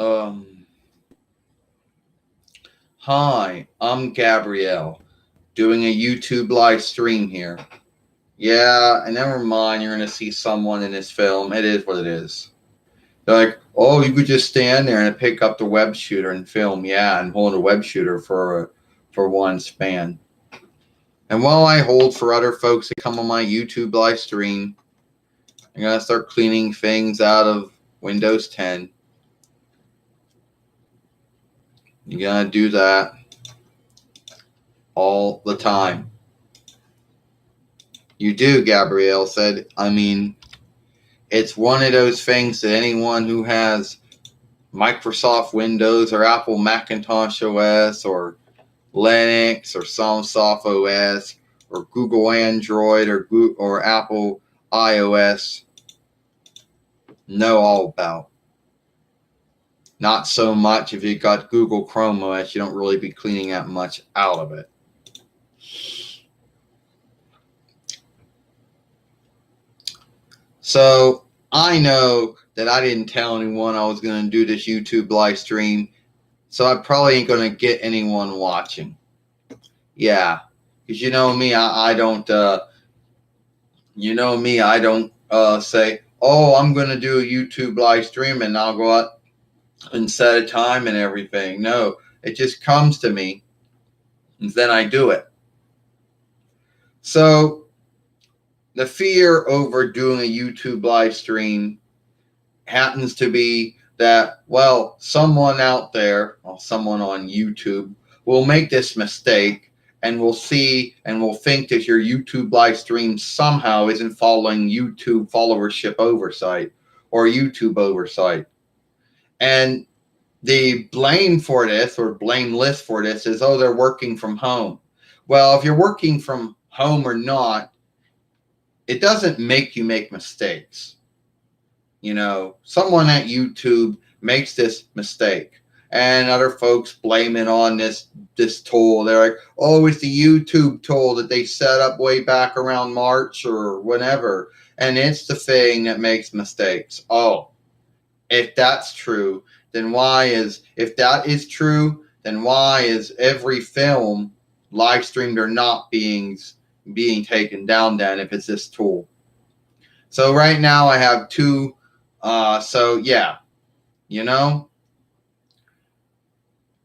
Um, Hi, I'm Gabrielle, doing a YouTube live stream here. Yeah, and never mind, you're gonna see someone in this film. It is what it is. They're like, oh, you could just stand there and pick up the web shooter and film. Yeah, and hold a web shooter for one span. And while I hold for other folks to come on my YouTube live stream, I'm gonna start cleaning things out of Windows 10. You gotta do that all the time. You do, Gabrielle said. I mean, it's one of those things that anyone who has Microsoft Windows or Apple Macintosh OS or Linux or Soft OS or Google Android or Apple iOS know all about. Not so much if you got Google Chrome OS, you don't really be cleaning that much out of it. So I know that I didn't tell anyone I was going to do this YouTube live stream, so I probably ain't going to get anyone watching. Yeah, because you know me, I don't, say, oh, I'm going to do a YouTube live stream and I'll go out and set a time and everything. No, it just comes to me and then I do it. So the fear over doing a YouTube live stream happens to be that, well, someone out there, or someone on YouTube, will make this mistake and will see and will think that your YouTube live stream somehow isn't following YouTube followership oversight or YouTube oversight. And the blame for this or blame list for this is, oh, they're working from home. Well, if you're working from home or not, it doesn't make you make mistakes. You know, someone at YouTube makes this mistake and other folks blame it on this tool. They're like, oh, it's the YouTube tool that they set up way back around March or whenever. And it's the thing that makes mistakes. Oh, if that's true, then if that is true, then why is every film live streamed or not being taken down then if it's this tool? So right now I have two. So yeah, you know,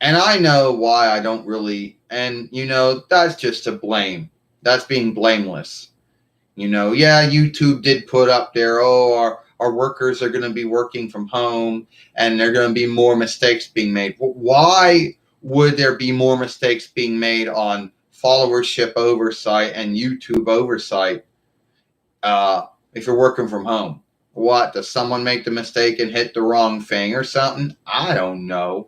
and I know why I don't really, and you know, that's just to blame. That's being blameless. You know, yeah, YouTube did put up there, oh, our workers are going to be working from home and there are going to be more mistakes being made. Why would there be more mistakes being made on followership oversight and YouTube oversight if you're working from home? What, does someone make the mistake and hit the wrong thing or something? I don't know.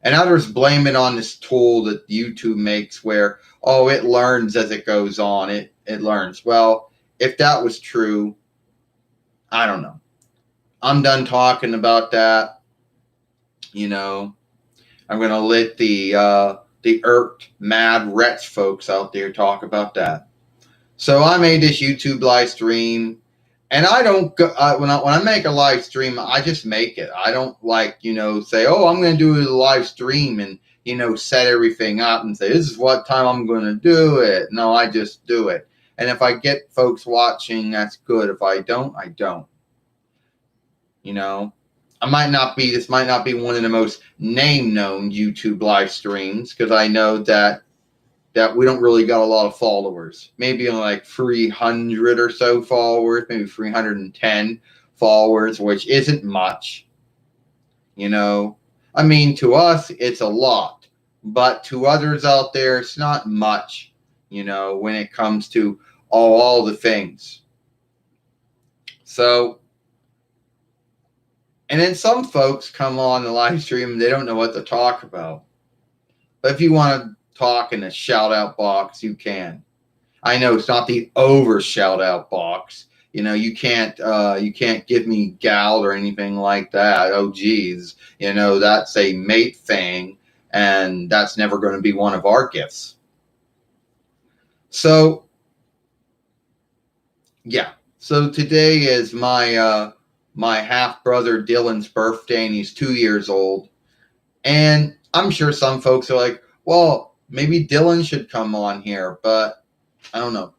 And others blame it on this tool that YouTube makes where, oh, it learns as it goes on. It learns. Well, if that was true, I don't know. I'm done talking about that. You know, I'm going to let the irked, mad wretch folks out there talk about that. So I made this YouTube live stream. And I don't go, when I make a live stream, I just make it. I don't say, oh, I'm going to do a live stream and, set everything up and say, this is what time I'm going to do it. No, I just do it. And if I get folks watching, that's good. If I don't, I don't. This might not be one of the most known YouTube live streams because I know that we don't really got a lot of followers. Maybe like 300 or so followers, maybe 310 followers, which isn't much. I mean, to us, it's a lot. But to others out there, it's not much, when it comes to all the things. So, and then some folks come on the live stream and they don't know what to talk about. But if you want to talk in a shout out box, you can. I know it's not the over shout out box. You can't give me gal or anything like that. Oh geez, that's a mate thing, and that's never going to be one of our gifts. So yeah. So today is my my half brother Dylan's birthday, and he's 2 years old. And I'm sure some folks are like, well, maybe Dylan should come on here, but I don't know.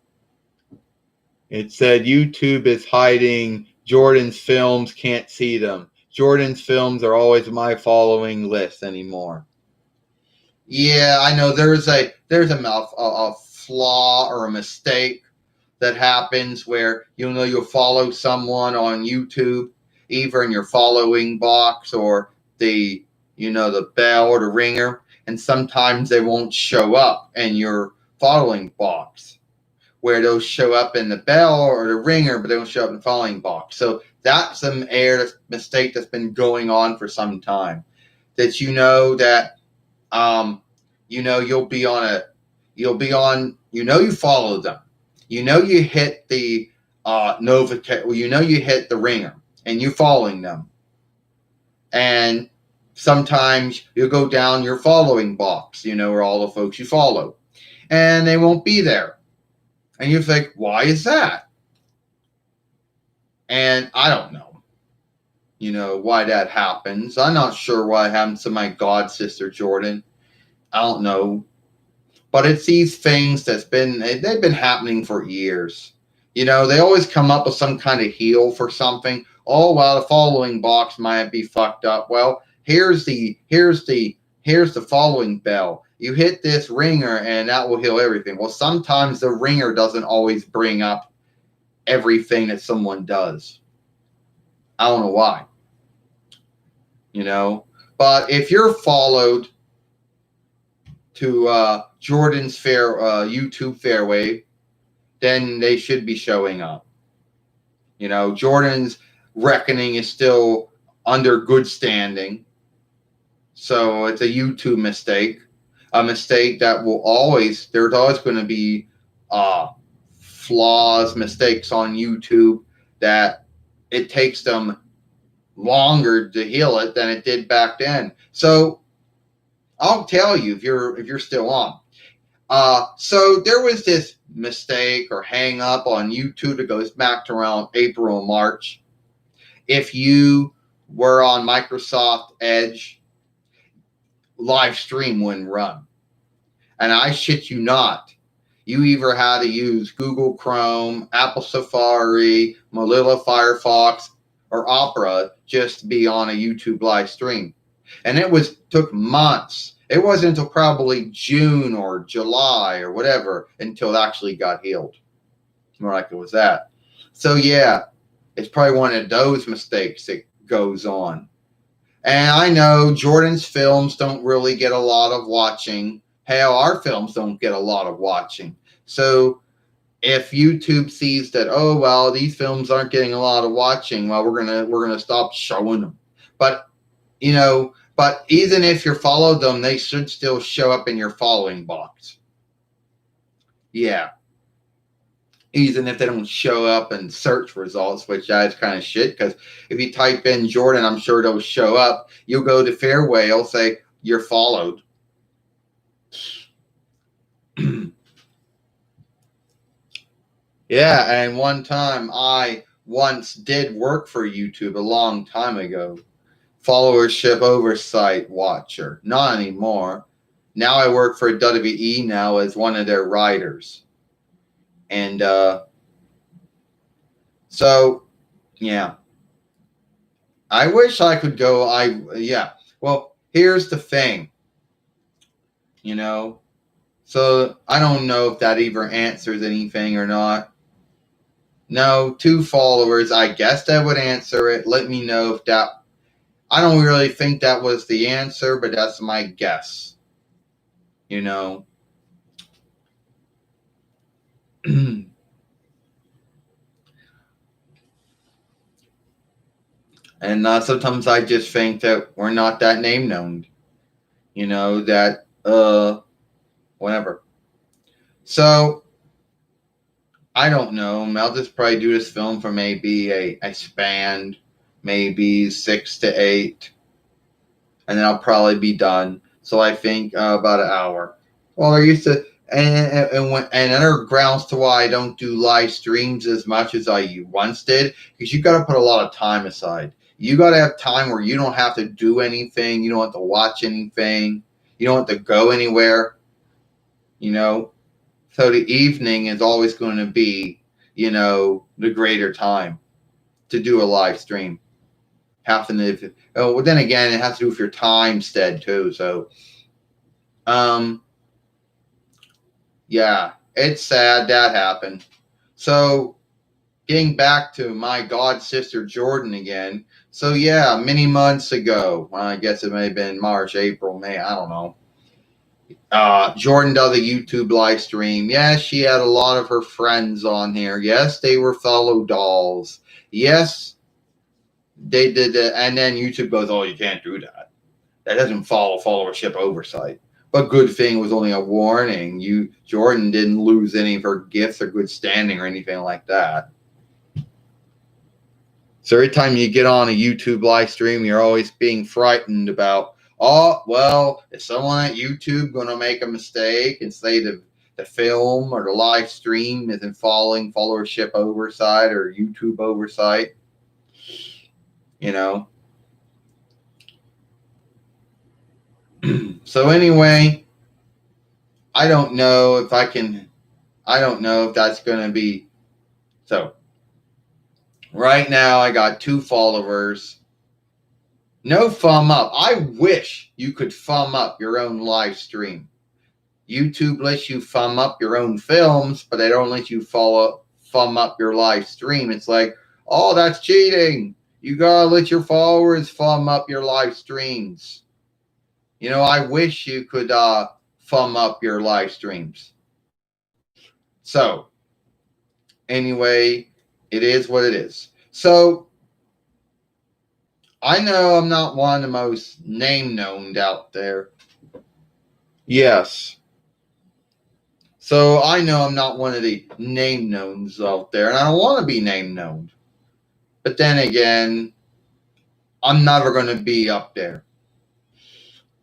It said YouTube is hiding Jordan's films, can't see them. Jordan's films are always my following list anymore. Yeah, I know there's a flaw or a mistake that happens where you'll follow someone on YouTube, either in your following box or the the bell or the ringer, and sometimes they won't show up in your following box, where they'll show up in the bell or the ringer, but they don't show up in the following box. So that's an mistake that's been going on for some time. That you follow them. You hit the you hit the ringer and you following them. And sometimes you'll go down your following box, where all the folks you follow, and they won't be there. And you think, why is that? And I don't know, why that happens. I'm not sure why it happens to my god sister Jordan. I don't know. But it's these things they've been happening for years. They always come up with some kind of heel for something. Oh, well, the following box might be fucked up. Well, here's the following bell. You hit this ringer and that will heal everything. Well, sometimes the ringer doesn't always bring up everything that someone does. I don't know why. But if you're followed to Jordan's YouTube fairway, then they should be showing up. Jordan's reckoning is still under good standing. So it's a YouTube mistake. A mistake that there's always going to be flaws, mistakes on YouTube that it takes them longer to heal it than it did back then. So I'll tell you if you're still on. So there was this mistake or hang up on YouTube that goes back to around April or March. If you were on Microsoft Edge, live stream wouldn't run. And I shit you not. You either had to use Google Chrome, Apple Safari, Mozilla Firefox, or Opera just to be on a YouTube live stream. And it took months. It wasn't until probably June or July or whatever until it actually got healed. More like it was that. So yeah, it's probably one of those mistakes that goes on. And I know Jordan's films don't really get a lot of watching. Hell, our films don't get a lot of watching. So if YouTube sees that, oh well, these films aren't getting a lot of watching, well, we're gonna stop showing them. But but even if you follow them, they should still show up in your following box. Yeah. Even if they don't show up in search results, which is kind of shit, because if you type in Jordan, I'm sure they'll show up. You'll go to Fairway, it'll say you're followed. Yeah, and one time I once did work for YouTube a long time ago. Followership oversight watcher. Not anymore. Now I work for WE now as one of their writers. And so, yeah. I wish I could go. Well, here's the thing. So I don't know if that either answers anything or not. No, 2 followers. I guess that would answer it. Let me know if that. I don't really think that was the answer, but that's my guess. And sometimes I just think that we're not that name known. That whatever. So I don't know. I'll just probably do this film for maybe a span, maybe 6 to 8, and then I'll probably be done. So I think about an hour. Well, And other grounds to why I don't do live streams as much as I once did, because you got to put a lot of time aside. You got to have time where you don't have to do anything, you don't have to watch anything, you don't have to go anywhere, you know. So the evening is always going to be, the greater time to do a live stream. Having to, well, then again, it has to do with your time stead too. So, um, yeah, it's sad that happened. So, getting back to my god sister Jordan again. So yeah, many months ago, well, I guess it may have been March, April, May, I don't know. Jordan does a YouTube live stream. Yes, she had a lot of her friends on here. Yes, they were fellow dolls. Yes, they did it. And then YouTube goes, oh, you can't do that. That doesn't follow followership oversight. But good thing was only a warning. Jordan didn't lose any of her gifts or good standing or anything like that. So every time you get on a YouTube live stream, you're always being frightened about, oh, well, is someone at YouTube going to make a mistake and say the film or the live stream isn't following followership oversight or YouTube oversight? So anyway, I don't know if that's going to be. So right now I got 2 followers. No thumb up. I wish you could thumb up your own live stream. YouTube lets you thumb up your own films, but they don't let you thumb up your live stream. It's like, oh, that's cheating. You gotta let your followers thumb up your live streams. I wish you could thumb up your live streams. So, anyway, it is what it is. So, I know I'm not one of the most name-known out there. Yes. So I know I'm not one of the name-knowns out there, and I don't want to be name-known. But then again, I'm never going to be up there.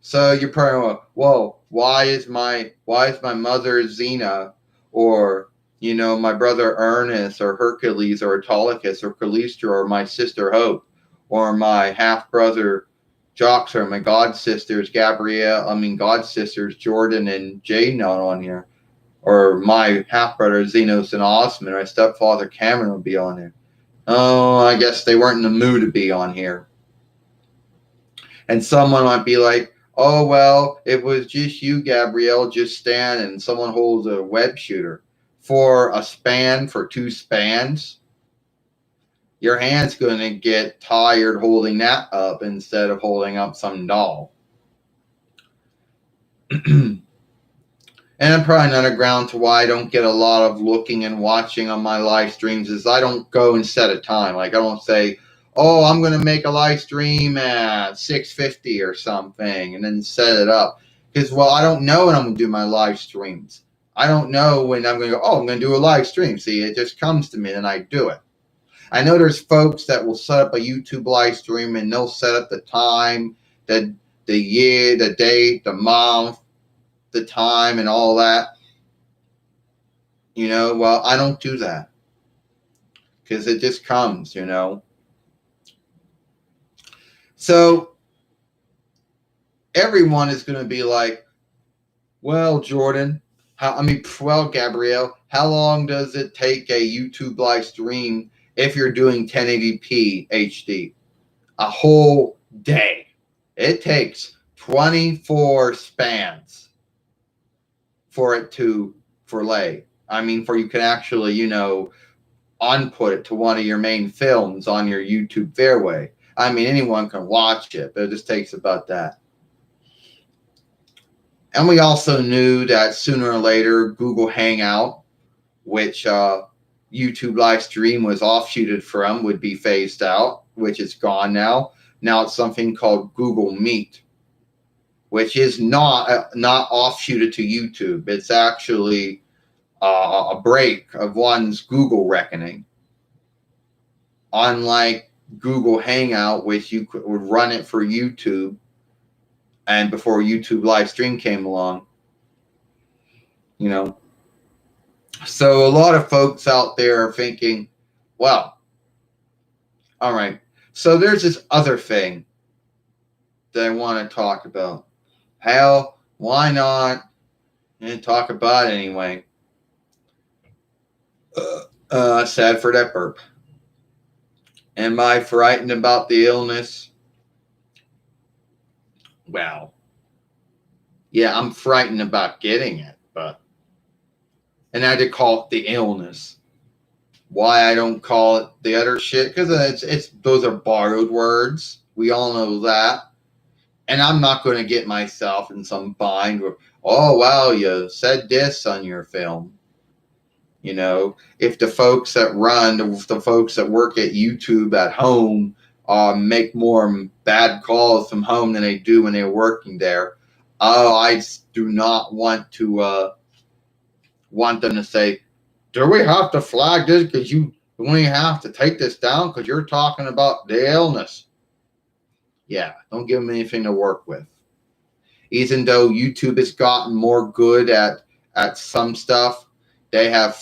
So you're probably going, whoa, why is my mother XENA, or my brother Ernest, or Hercules, or Autolycus, or Callistra, or my sister Hope, or my half-brother Jocks, or my god sisters Jordan and Jade not on here, or my half-brother Xenos and Osman, or my stepfather Cameron would be on here. Oh, I guess they weren't in the mood to be on here. And someone might be like, oh, well, it was just you, Gabrielle, just stand and someone holds a web shooter. For a span, for 2 spans, your hand's going to get tired holding that up instead of holding up some doll. And probably another ground to why I don't get a lot of looking and watching on my live streams is I don't go and set a time. Like, I don't say, oh, I'm going to make a live stream at 6:50 or something and then set it up. Because, well, I don't know when I'm going to do my live streams. I don't know when I'm going to go, oh, I'm going to do a live stream. See, it just comes to me and I do it. I know there's folks that will set up a YouTube live stream and they'll set up the time, the year, the date, the month, the time, and all that. Well, I don't do that because it just comes. So everyone is going to be like, well, Jordan, Gabrielle, how long does it take a YouTube live stream if you're doing 1080p HD? A whole day. It takes 24 spans for it to lay. For you can actually, input it to one of your main films on your YouTube fairway. Anyone can watch it, but it just takes about that. And we also knew that sooner or later, Google Hangout, which YouTube live stream was offshooted from, would be phased out, which is gone now. Now it's something called Google Meet, which is not offshooted to YouTube. It's actually a break of one's Google reckoning. Unlike Google Hangout, which you would run it for YouTube, and before YouTube live stream came along, you know. So a lot of folks out there are thinking, well, all right, so there's this other thing that I want to talk about. Hell, why not? And talk about it anyway. Sad for that burp. Am I frightened about the illness? Well, yeah, I'm frightened about getting it, but and I did call it the illness. Why I don't call it the other shit? Because it's those are borrowed words. We all know that. And I'm not going to get myself in some bind where, oh wow, you said this on your film. You know, if the folks that the folks that work at YouTube at home make more bad calls from home than they do when they're working there, oh, I do not want them to say, do we have to flag this because we have to take this down because you're talking about the illness? Yeah, don't give them anything to work with. Even though YouTube has gotten more good at some stuff, they have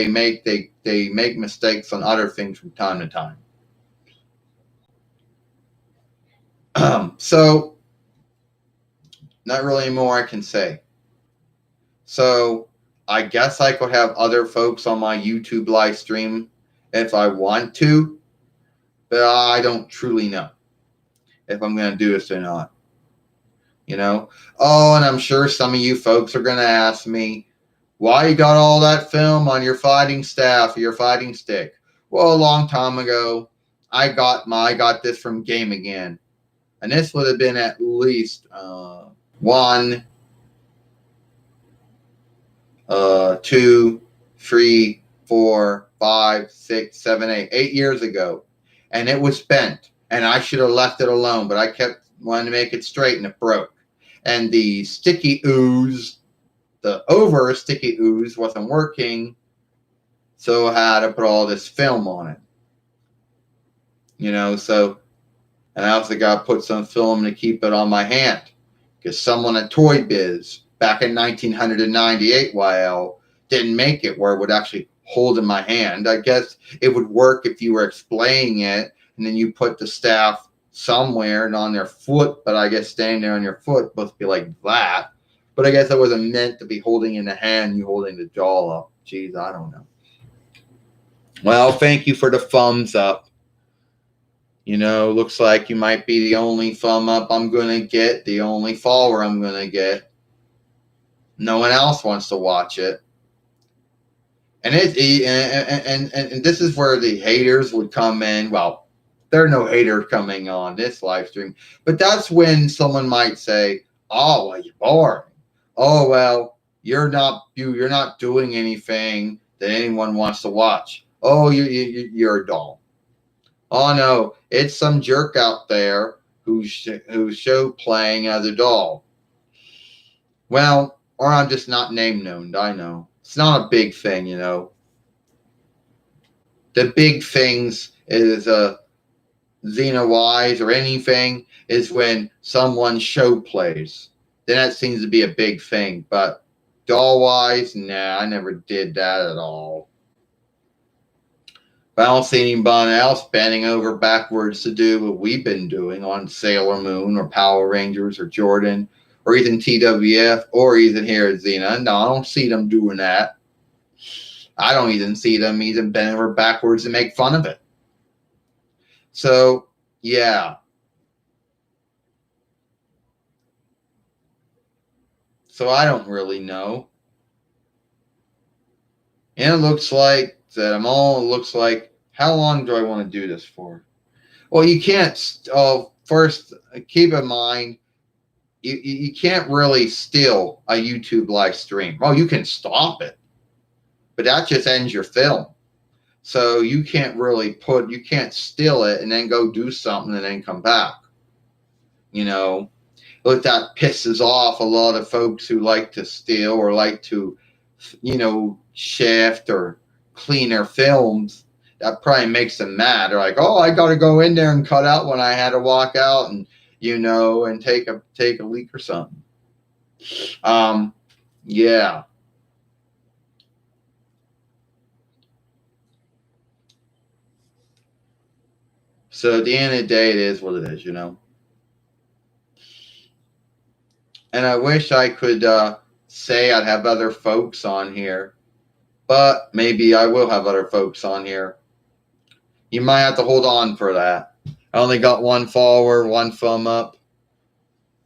make mistakes on other things from time to time. So not really more I can say. So I guess I could have other folks on my YouTube live stream if I want to, but I don't truly know if I'm going to do this or not. You know? Oh, and I'm sure some of you folks are going to ask me, why you got all that film on your fighting staff or your fighting stick? Well, a long time ago, I got this from Game Again. And this would have been at least 1, 2, 3, 4, 5, 6, 7, 8, 8 years ago. And it was bent. And I should have left it alone, but I kept wanting to make it straight and it broke. And the sticky ooze, the over sticky ooze wasn't working. So I had to put all this film on it. You know, so, and I also got to put some film to keep it on my hand. Because someone at Toy Biz back in 1998 YL didn't make it where it would actually hold in my hand. I guess it would work if you were explaining it and then you put the staff somewhere and on their foot, but I guess staying there on your foot must be like that. But I guess that wasn't meant to be holding in the hand, you holding the jaw up. Jeez, I don't know. Well, thank you for the thumbs up. You know, looks like you might be the only thumb up I'm going to get, the only follower I'm going to get. No one else wants to watch it. And and this is where the haters would come in. Well, there are no haters coming on this live stream, but that's when someone might say, "Oh, well, you're boring. Oh, well, you're not doing anything that anyone wants to watch. Oh, you're a doll. Oh no, it's some jerk out there who's show playing as a doll." Well, or I'm just not name known. I know. It's not a big thing, you know. The big things is XENA wise or anything is when someone show plays. Then that seems to be a big thing. But doll wise, nah, I never did that at all. But I don't see anybody else bending over backwards to do what we've been doing on Sailor Moon or Power Rangers or Jordan or even TWF or even here at XENA. No, I don't see them doing that. I don't even see them even bend over backwards to make fun of it. So, yeah. So I don't really know. And it looks like that looks like, how long do I want to do this for? Well, you can't, first, keep in mind, you can't really steal a YouTube live stream. Oh, you can stop it, but that just ends your film. So you can't really you can't steal it and then go do something and then come back. You know, look, that pisses off a lot of folks who like to steal or like to, you know, shift or clean their films. That probably makes them mad. They're like, oh, I got to go in there and cut out when I had to walk out and, you know, and take a leak or something. Yeah. So at the end of the day, it is what it is, you know. And I wish I could say I'd have other folks on here, but maybe I will have other folks on here. You might have to hold on for that. I only got one follower, one thumb up.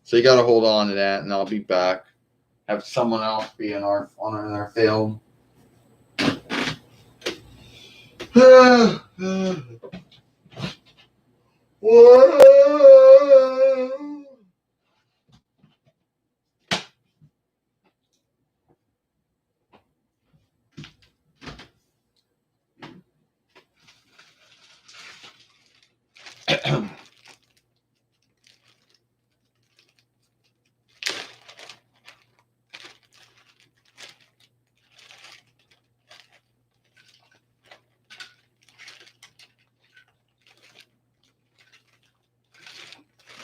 So you got to hold on to that, and I'll be back. Have someone else be in our film.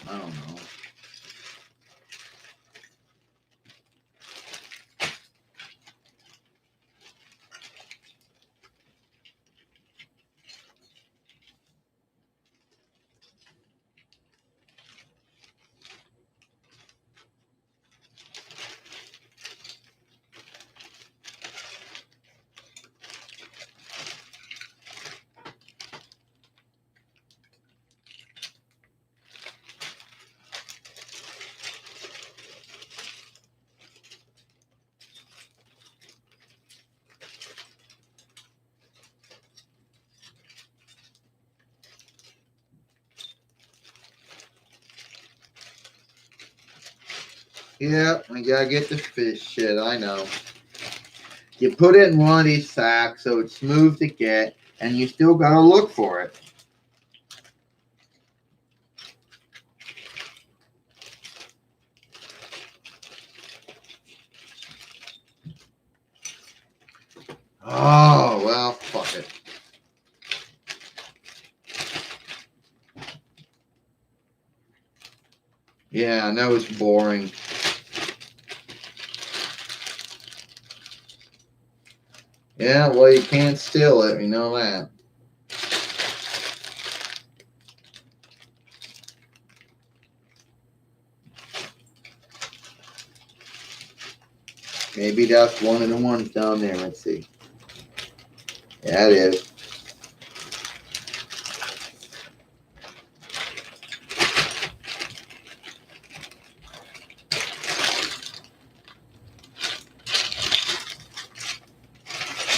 I don't know. Yeah, we gotta get the fish shit. I know. You put it in one of these sacks so it's smooth to get, and you still gotta look for it. Oh, well, fuck it. Yeah, I know it's boring. Yeah, well, you can't steal it. We know that. Maybe that's one of the ones down there. Let's see. Yeah, it is.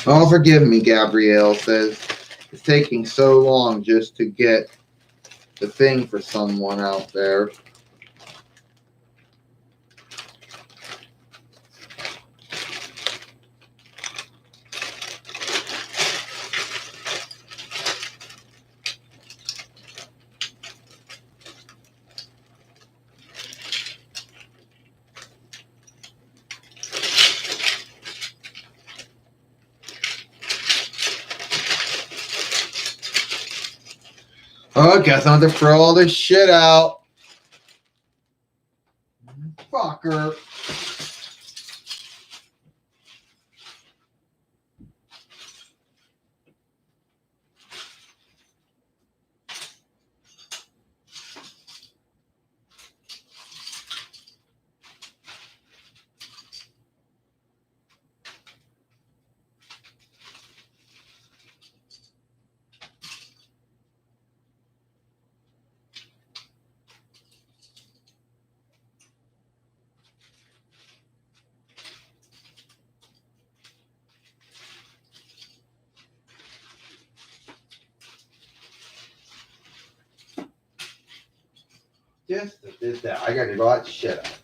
Oh, forgive me, Gabrielle says. It's taking so long just to get the thing for someone out there. Oh, I guess I have to throw all this shit out. Fucker. Just did that. I gotta go out shit out.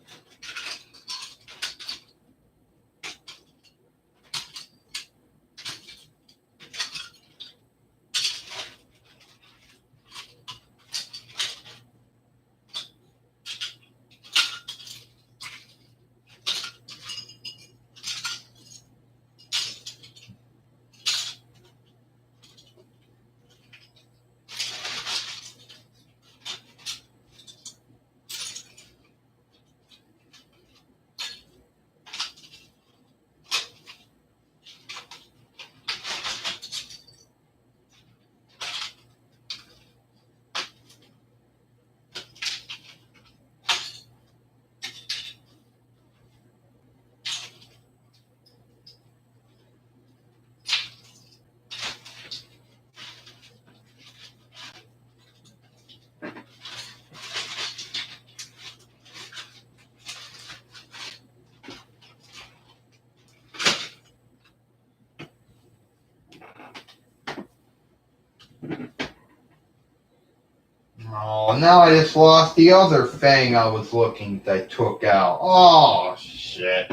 Oh, now I just lost the other thing I was looking that I took out. Oh, shit.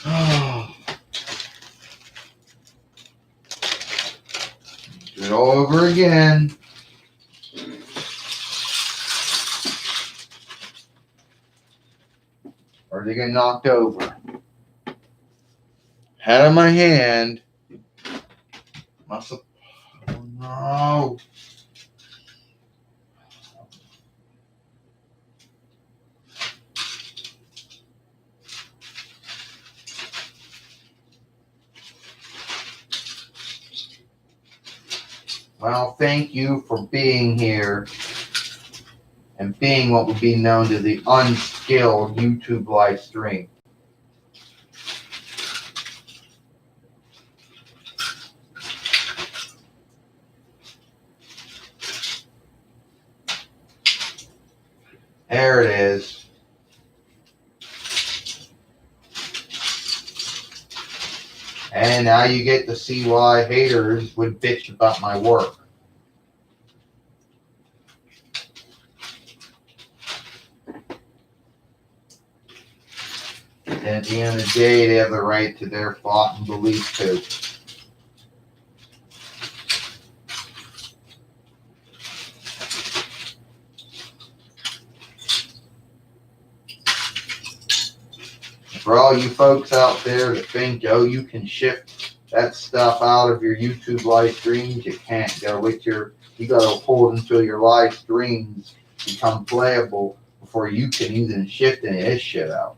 Oh. Do it all over again. Or they get knocked over. Head of my hand. Must have. Oh, no. Well, thank you for being here and being what would be known as the unskilled YouTube live stream. There it is. And now you get to see why haters would bitch about my work. And at the end of the day, they have the right to their thought and belief too. For all you folks out there that think, oh, you can shift that stuff out of your YouTube live streams, you can't. You gotta hold until your live streams become playable before you can even shift any of this shit out.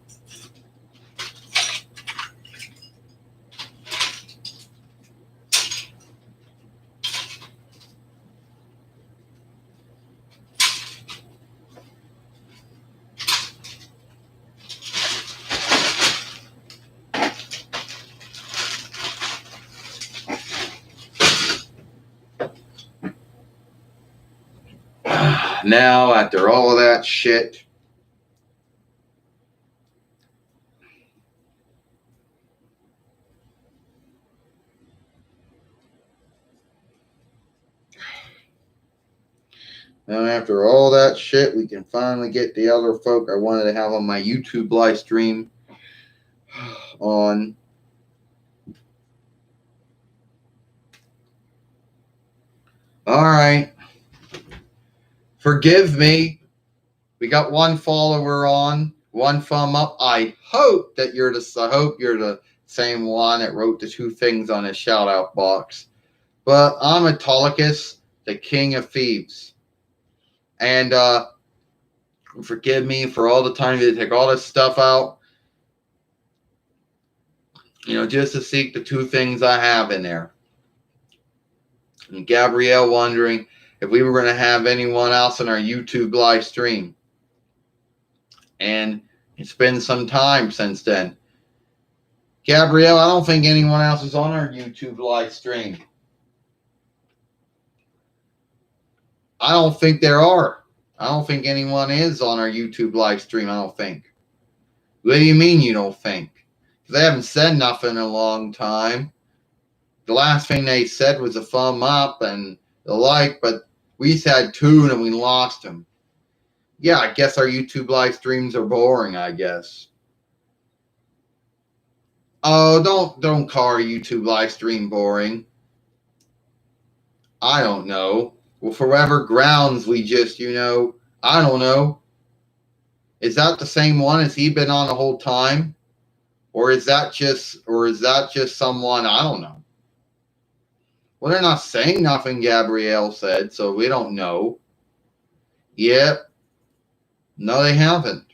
Now, after all of that shit, we can finally get the other folk I wanted to have on my YouTube live stream on. All right. Forgive me. We got one follower on, one thumb up. I hope you're the same one that wrote the two things on his shout out box. But I'm Autolycus, the King of Thieves. And forgive me for all the time to take all this stuff out. Just to seek the two things I have in there. And Gabrielle wondering if we were going to have anyone else in our YouTube live stream. And it's been some time since then. Gabrielle, I don't think anyone else is on our YouTube live stream. I don't think there are. I don't think anyone is on our YouTube live stream, I don't think. What do you mean you don't think? Because they haven't said nothing in a long time. The last thing they said was a thumb up and the like, but we had two and we lost them. Yeah, I guess our YouTube live streams are boring, I guess. Oh, don't call our YouTube live stream boring. I don't know. Well, for whatever grounds we just, I don't know. Is that the same one? Has he been on the whole time? Or is that just someone, I don't know. Well, they're not saying nothing, Gabrielle said, so we don't know. Yep. No, they haven't.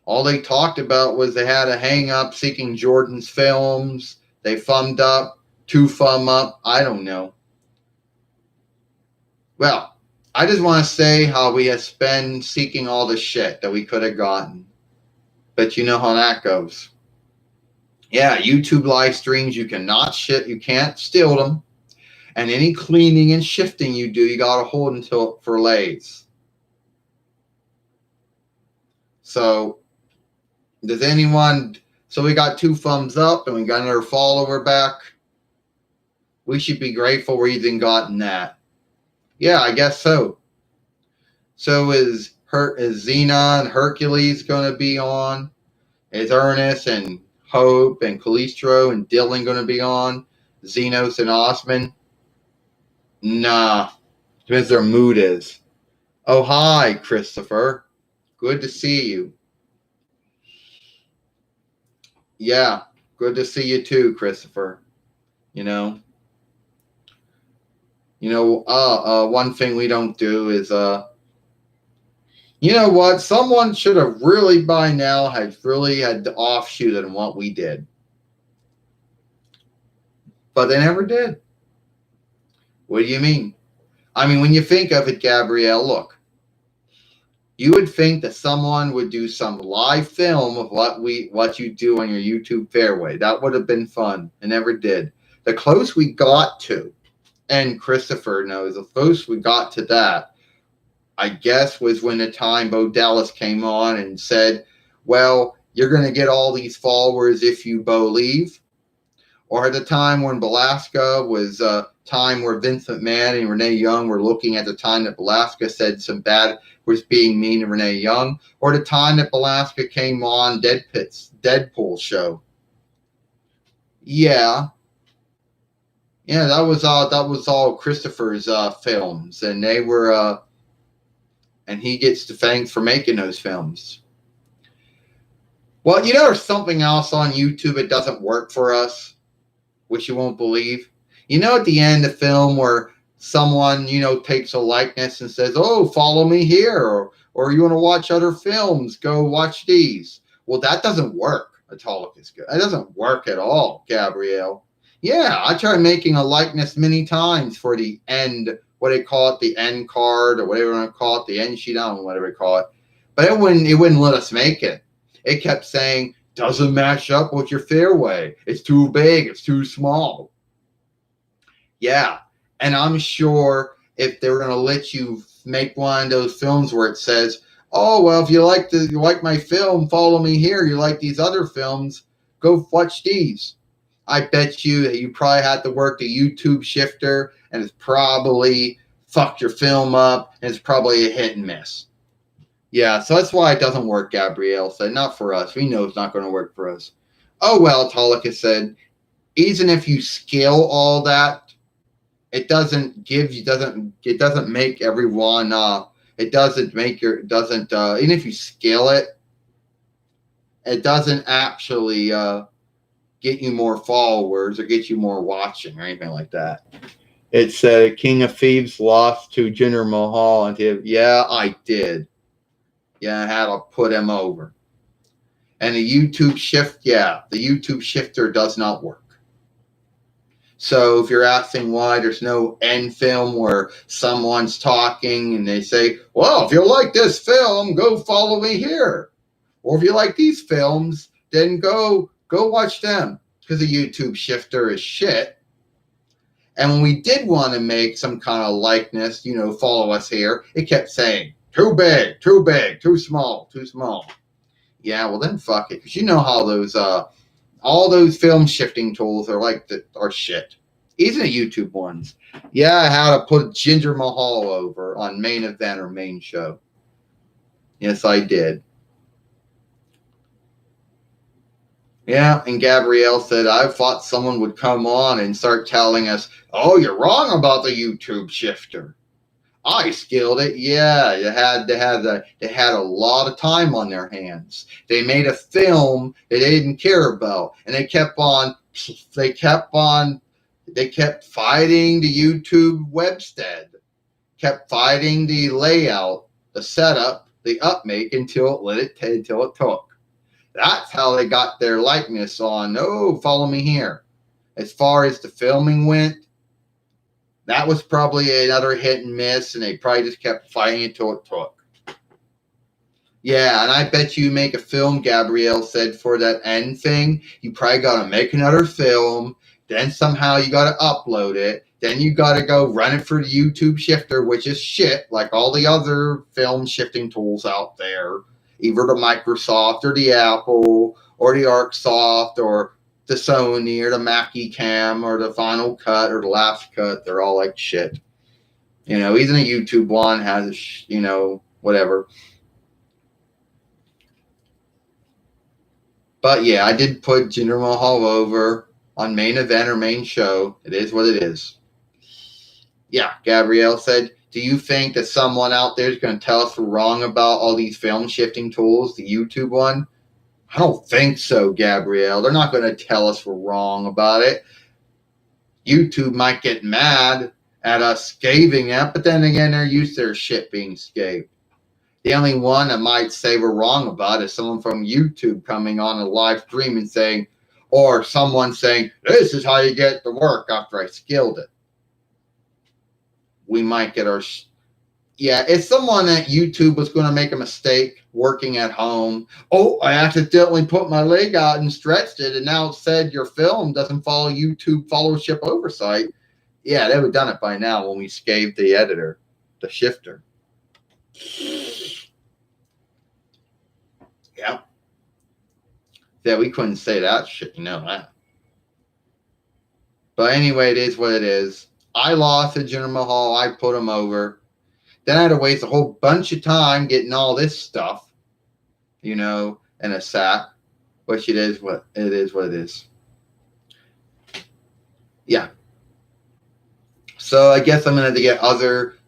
All they talked about was they had a hang up seeking Jordan's films. They thumbed up, two thumb up. I don't know. Well, I just want to say how we have been seeking all the shit that we could have gotten. But you know how that goes. Yeah, YouTube live streams, you cannot shit, you can't steal them. And any cleaning and shifting you do, you got to hold until for lays. So, so we got two thumbs up and we got another follower back. We should be grateful we even gotten that. Yeah, I guess so. So is Xena and Hercules going to be on? Is Ernest and Hope and Calistro and Dylan going to be on? Xenos and Osman? Nah, depends their mood is. Oh, hi, Christopher. Good to see you. Yeah, good to see you too, Christopher. You know, one thing we don't do is, you know what? Someone should have really by now had really had to offshoot it in what we did, but they never did. What do you mean? I mean, when you think of it, Gabrielle, look, you would think that someone would do some live film of what you do on your YouTube fairway. That would have been fun. It never did. The close we got to, and Christopher knows, the close we got to that, I guess, was when the time Bo Dallas came on and said, well, you're going to get all these followers if you believe. Or at the time when Belasca was a time where Vince McMahon and Renee Young were looking at the time that Belasca said some bad, was being mean to Renee Young. Or the time that Belasca came on Deadpool show. Yeah. Yeah, that was all Christopher's films, and they were and he gets the thanks for making those films. Well, there's something else on YouTube that doesn't work for us, which you won't believe. At the end of the film where someone, takes a likeness and says, oh, follow me here, or you want to watch other films, go watch these. Well, that doesn't work. Autolycus good. It doesn't work at all, Gabrielle. Yeah, I tried making a likeness many times for the end, what they call it, the end card, or whatever you want to call it, the end sheet, I don't know, whatever they call it. But it wouldn't let us make it. It kept saying, doesn't match up with your fairway. It's too big. It's too small. Yeah. And I'm sure if they were going to let you make one of those films where it says, oh, well, if you like my film, follow me here. You like these other films, go watch these. I bet you that you probably had to work the YouTube shifter, and it's probably fucked your film up, and it's probably a hit and miss. Yeah, so that's why it doesn't work, Gabrielle said. Not for us. We know it's not going to work for us. Oh, well, Tolika said, even if you scale all that, it doesn't make everyone, it doesn't make your, doesn't, even if you scale it, it doesn't actually get you more followers or get you more watching or anything like that. It said King of Thieves lost to Jinder Mahal, and yeah, I did. Yeah, I had to put him over. And the YouTube shifter does not work. So if you're asking why there's no end film where someone's talking and they say, well, if you like this film, go follow me here. Or if you like these films, then go watch them, because the YouTube shifter is shit. And when we did want to make some kind of likeness, follow us here, it kept saying, too big, too small. Yeah, well then fuck it, because you know how those all those film shifting tools are shit. Even the YouTube ones. Yeah, I had to put Jinder Mahal over on main event or main show. Yes, I did. Yeah, and Gabrielle said, I thought someone would come on and start telling us, oh, you're wrong about the YouTube shifter. I skilled it. Yeah, they had a lot of time on their hands. They made a film that they didn't care about, and they kept fighting the YouTube webstead, kept fighting the layout, the setup, the upmake until it took. That's how they got their likeness on. Oh, follow me here. As far as the filming went, that was probably another hit and miss, and they probably just kept fighting until it took. Yeah, and I bet you make a film, Gabrielle said, for that end thing. You probably got to make another film. Then somehow you got to upload it. Then you got to go run it for the YouTube shifter, which is shit, like all the other film shifting tools out there. Either the Microsoft or the Apple or the ArcSoft or the Sony or the Mackie Cam or the Final Cut or the Last Cut. They're all like shit. You know, he's in a YouTube one, has a, you know, whatever. But yeah, I did put Jinder Mahal over on main event or main show. It is what it is. Yeah, Gabrielle said, do you think that someone out there is going to tell us we're wrong about all these film shifting tools, the YouTube one? I don't think so, Gabrielle. They're not going to tell us we're wrong about it. YouTube might get mad at us scathing it, but then again, they're used to their shit being scathed. The only one that might say we're wrong about is someone from YouTube coming on a live stream and saying, or someone saying, this is how you get the work after I skilled it. We might get our... Yeah, if someone at YouTube was going to make a mistake working at home, oh, I accidentally put my leg out and stretched it, and now it said your film doesn't follow YouTube followership oversight. Yeah, they would have done it by now when we scathed the editor, the shifter. Yeah. Yeah, we couldn't say that shit, you know that. But anyway, it is what it is. I lost to Jinder Mahal. I put him over. Then I had to waste a whole bunch of time getting all this stuff, you know, in a sack. Which it is what it is. What it is. Yeah. So I guess I'm gonna have to get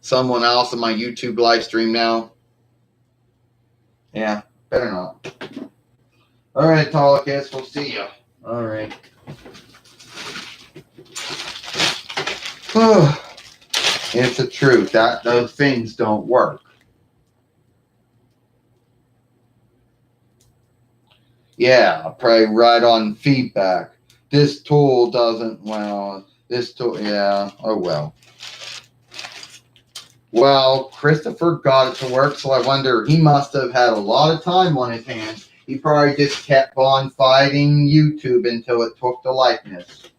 someone else on my YouTube live stream now. Yeah, better not. All right, Tolicus, we'll see you. All right. It's the truth that those things don't work. Yeah, probably right on feedback. This tool doesn't, well, this tool, yeah, oh well. Well, Christopher got it to work, so I wonder, he must have had a lot of time on his hands. He probably just kept on fighting YouTube until it took the likeness.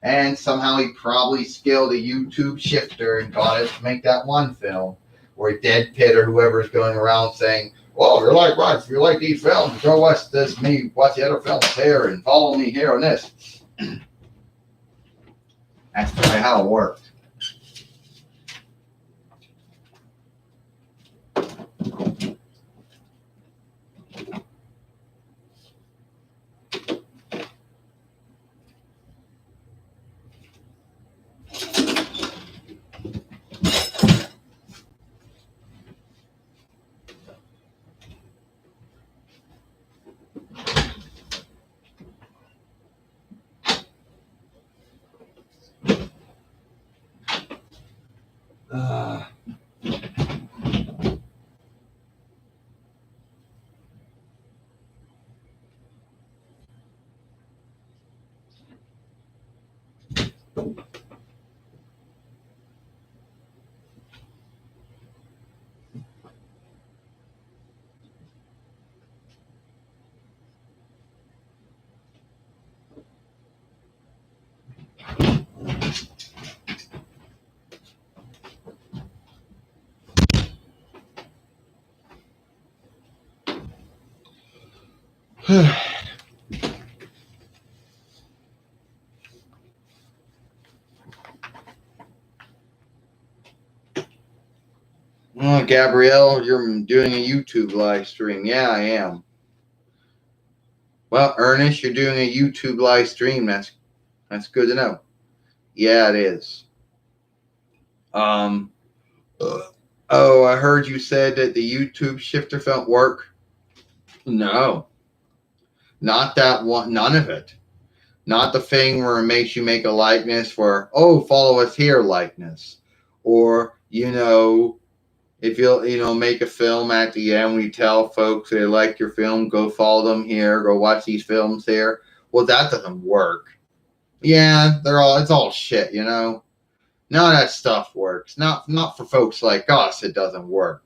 And somehow he probably skilled a YouTube shifter and got it to make that one film. Or Dead Pit or whoever's going around saying, well, if you like right, if you like these films, go watch this, me, watch the other films here, and follow me here on this. That's probably how it worked. Oh, Gabrielle, you're doing a YouTube live stream. Yeah, I am. Well, Ernest, you're doing a YouTube live stream. That's good to know. Yeah, it is. Oh, I heard you said that the YouTube shifter don't work. No, not that one. None of it. Not the thing where it makes you make a likeness for, oh, follow us here likeness. Or, you know, if you'll, you know, make a film at the end, we tell folks they like your film, go follow them here, go watch these films here. Well, that doesn't work. Yeah, it's all shit, you know. None of that stuff works. Not for folks like us, it doesn't work.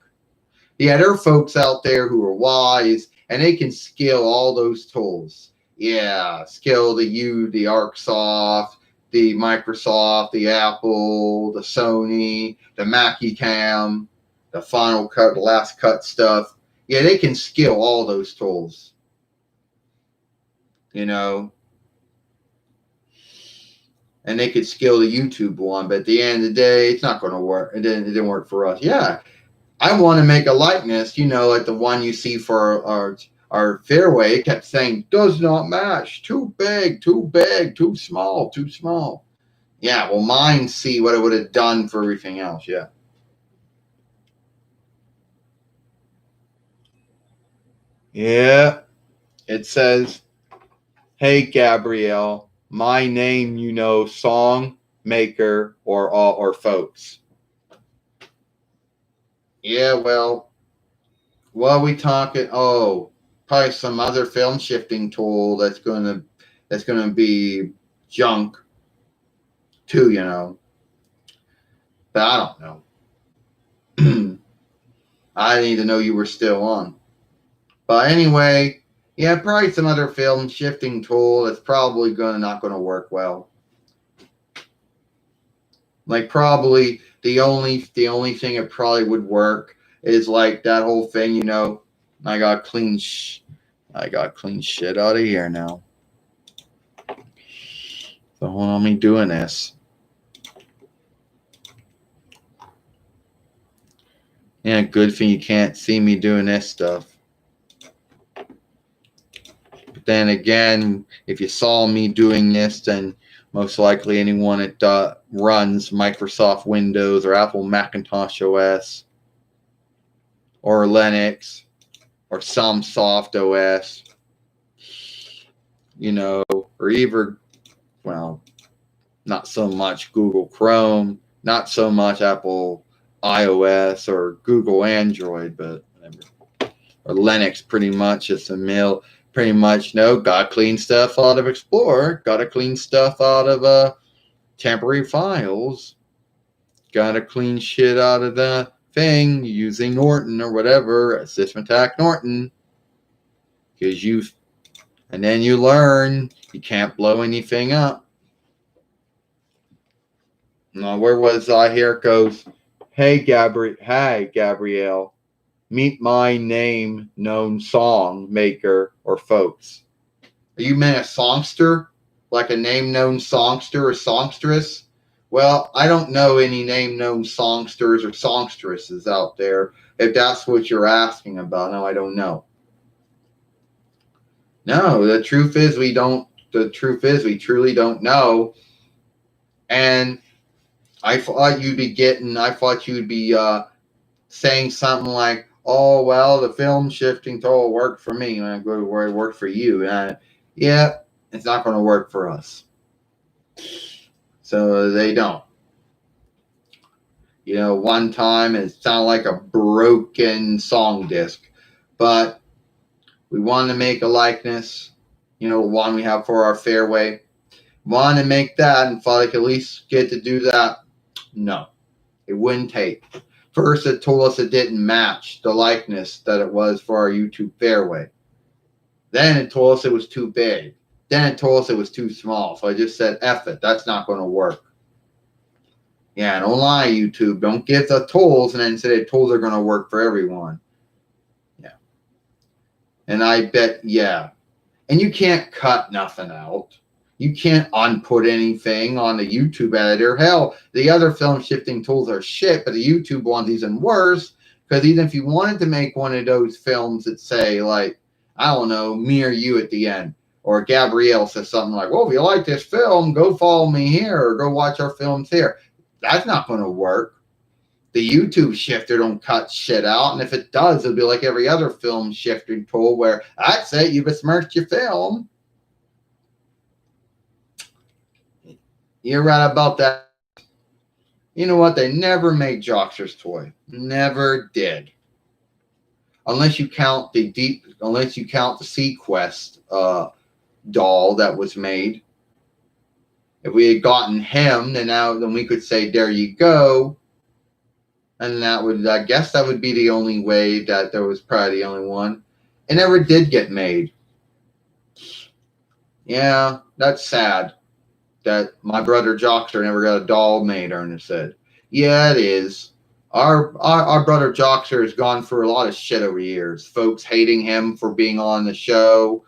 Yeah, there are folks out there who are wise and they can skill all those tools. Yeah, skill the ArcSoft, the Microsoft, the Apple, the Sony, the Mackie-Cam, the Final Cut, the Last Cut stuff. Yeah, they can skill all those tools. You know. and they could scale the YouTube one, but at the end of the day, it's not going to work. It didn't work for us. Yeah, I want to make a likeness, like the one you see for our fairway. It kept saying, does not match, too big, too small, too small. Yeah, well, mine, see what it would have done for everything else. Yeah. Yeah, it says, hey, Gabrielle, my name, song maker or folks. Yeah, well, what are we talking? Oh, probably some other film shifting tool that's gonna be junk too. But I don't know. I need to know you were still on. But anyway, yeah, probably some other film shifting tool that's probably not gonna work well. Like probably the only thing it probably would work is like that whole thing. I got clean shit out of here now. So hold on, me doing this. Yeah, good thing you can't see me doing this stuff. But then again, if you saw me doing this, then most likely anyone that runs Microsoft Windows or Apple Macintosh OS or Linux or some soft OS, or even, well, not so much Google Chrome, not so much Apple iOS or Google Android, but whatever. Or Linux, pretty much. It's a mill. Pretty much, no, got to clean stuff out of Explorer, got to clean stuff out of temporary files, got to clean shit out of the thing using Norton or whatever, System Attack Norton, and then you learn you can't blow anything up. Now, where was I? Here it goes. Hey, Gabrielle. Meet my name known song maker or folks. Are you meant a songster? Like a name known songster or songstress? Well, I don't know any name known songsters or songstresses out there, if that's what you're asking about. No, I don't know. No, the truth is we truly don't know. And I thought you'd be saying something like, oh, well, the film shifting tool worked for me. And I go where it worked for you. Yeah, it's not going to work for us. So they don't. One time it sounded like a broken song disc. But we wanted to make a likeness, one we have for our fairway. Wanted to make that and thought I could at least get to do that. No, it wouldn't take. First, it told us it didn't match the likeness that it was for our YouTube fairway. Then it told us it was too big. Then it told us it was too small. So I just said, F it, that's not going to work. Yeah, don't lie, YouTube. Don't give the tools and then say the tools are going to work for everyone. Yeah. And I bet, yeah. And you can't cut nothing out. You can't unput anything on the YouTube editor. Hell, the other film shifting tools are shit, but the YouTube one's even worse. Because even if you wanted to make one of those films that say, like, I don't know, me or you at the end, or Gabrielle says something like, well, if you like this film, go follow me here, or go watch our films here. That's not going to work. The YouTube shifter don't cut shit out, and if it does, it'll be like every other film shifting tool where, that's it, you besmirched your film. You're right about that. You know what? They never made Joxer's toy. Never did. Unless you count the Sequest doll that was made. If we had gotten him, then we could say, there you go. And I guess that would be the only way that there was probably the only one. It never did get made. Yeah, that's sad. That my brother Jockster never got a doll made, Ernest said. Yeah, it is. Our brother Jockster has gone through a lot of shit over years. Folks hating him for being on the show,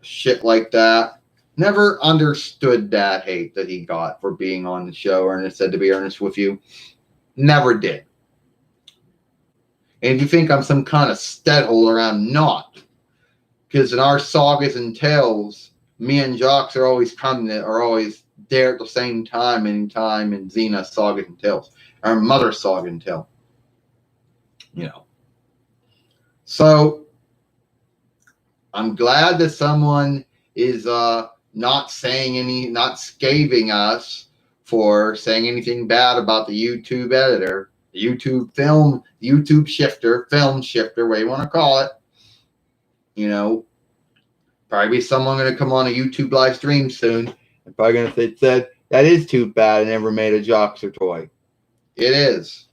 shit like that. Never understood that hate that he got for being on the show. Ernest said, to be honest with you, never did. And if you think I'm some kind of stedholder, I'm not. Because in our sagas and tales, me and Jocks are always there at the same time anytime in XENA sagas and tales. Our mother saga and tale. So I'm glad that someone is not scathing us for saying anything bad about the YouTube editor, the YouTube shifter, film shifter, what you want to call it. Probably someone going to come on a YouTube live stream soon and probably going to say, that is too bad I never made a Joxer toy. It is.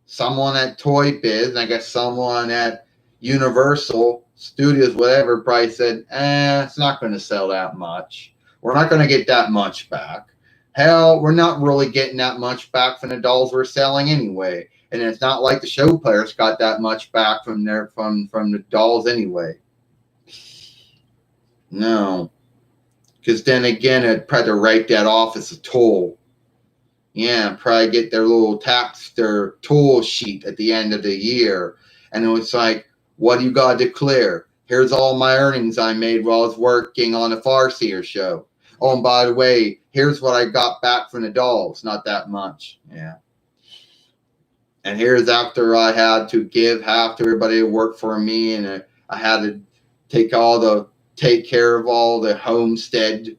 Someone at Toy Biz, and I guess someone at Universal Studios, whatever, probably said, it's not going to sell that much. We're not going to get that much back. Hell, we're not really getting that much back from the dolls we're selling anyway. And it's not like the show players got that much back from the dolls anyway. No. Because then again, I'd probably write that off as a toll. Yeah, probably get their toll sheet at the end of the year. And it was like, what do you got to declare? Here's all my earnings I made while I was working on the Farseer show. Oh, and by the way, here's what I got back from the dolls. Not that much. Yeah. And here's after I had to give half to everybody who worked for me, and I had to take care of all the homestead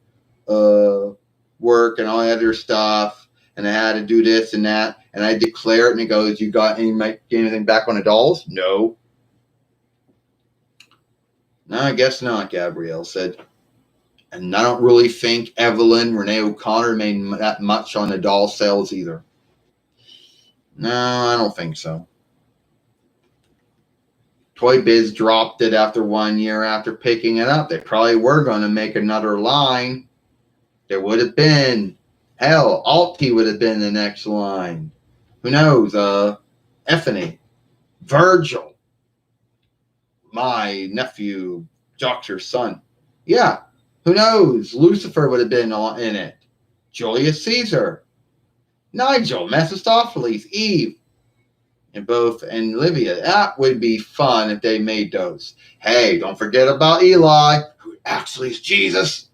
work and all that other stuff. And I had to do this and that, and I declare it, and it goes, you got anything back on the dolls? No. No, I guess not, Gabrielle said. And I don't really think Evelyn Renee O'Connor made that much on the doll sales either. No, I don't think so. Toy Biz dropped it after 1 year after picking it up. They probably were going to make another line. There would have been. Hell, Alti would have been the next line. Who knows? Effany, Virgil, my nephew, Joxer's son. Yeah, who knows? Lucifer would have been in it. Julius Caesar, Nigel, Mephistopheles, Eve, and Livia. That would be fun if they made those. Hey, don't forget about Eli, who actually is Jesus.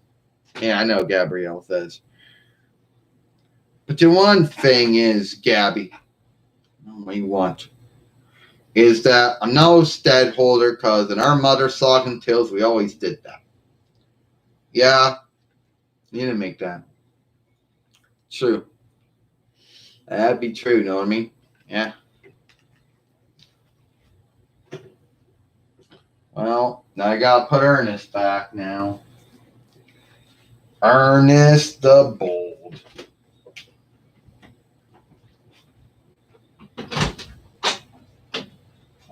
Yeah, I know, Gabrielle says. But the one thing is, Gabby, what you want, is that I'm no stedholder, because in our mother saga and tales, we always did that. Yeah, you didn't make that. True. That'd be true, you know what I mean? Yeah. Well, now I gotta put Ernest back now. Ernest the Bold.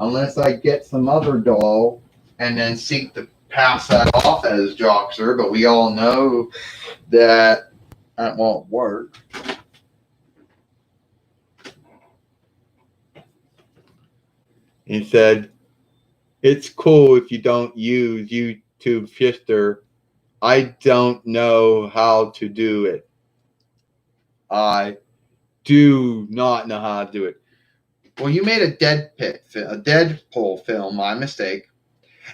Unless I get some other doll and then seek to pass that off as Joxer, but we all know that won't work. He said, it's cool if you don't use YouTube Shifter. I don't know how to do it. I do not know how to do it. Well, you made a Deadpool film, my mistake.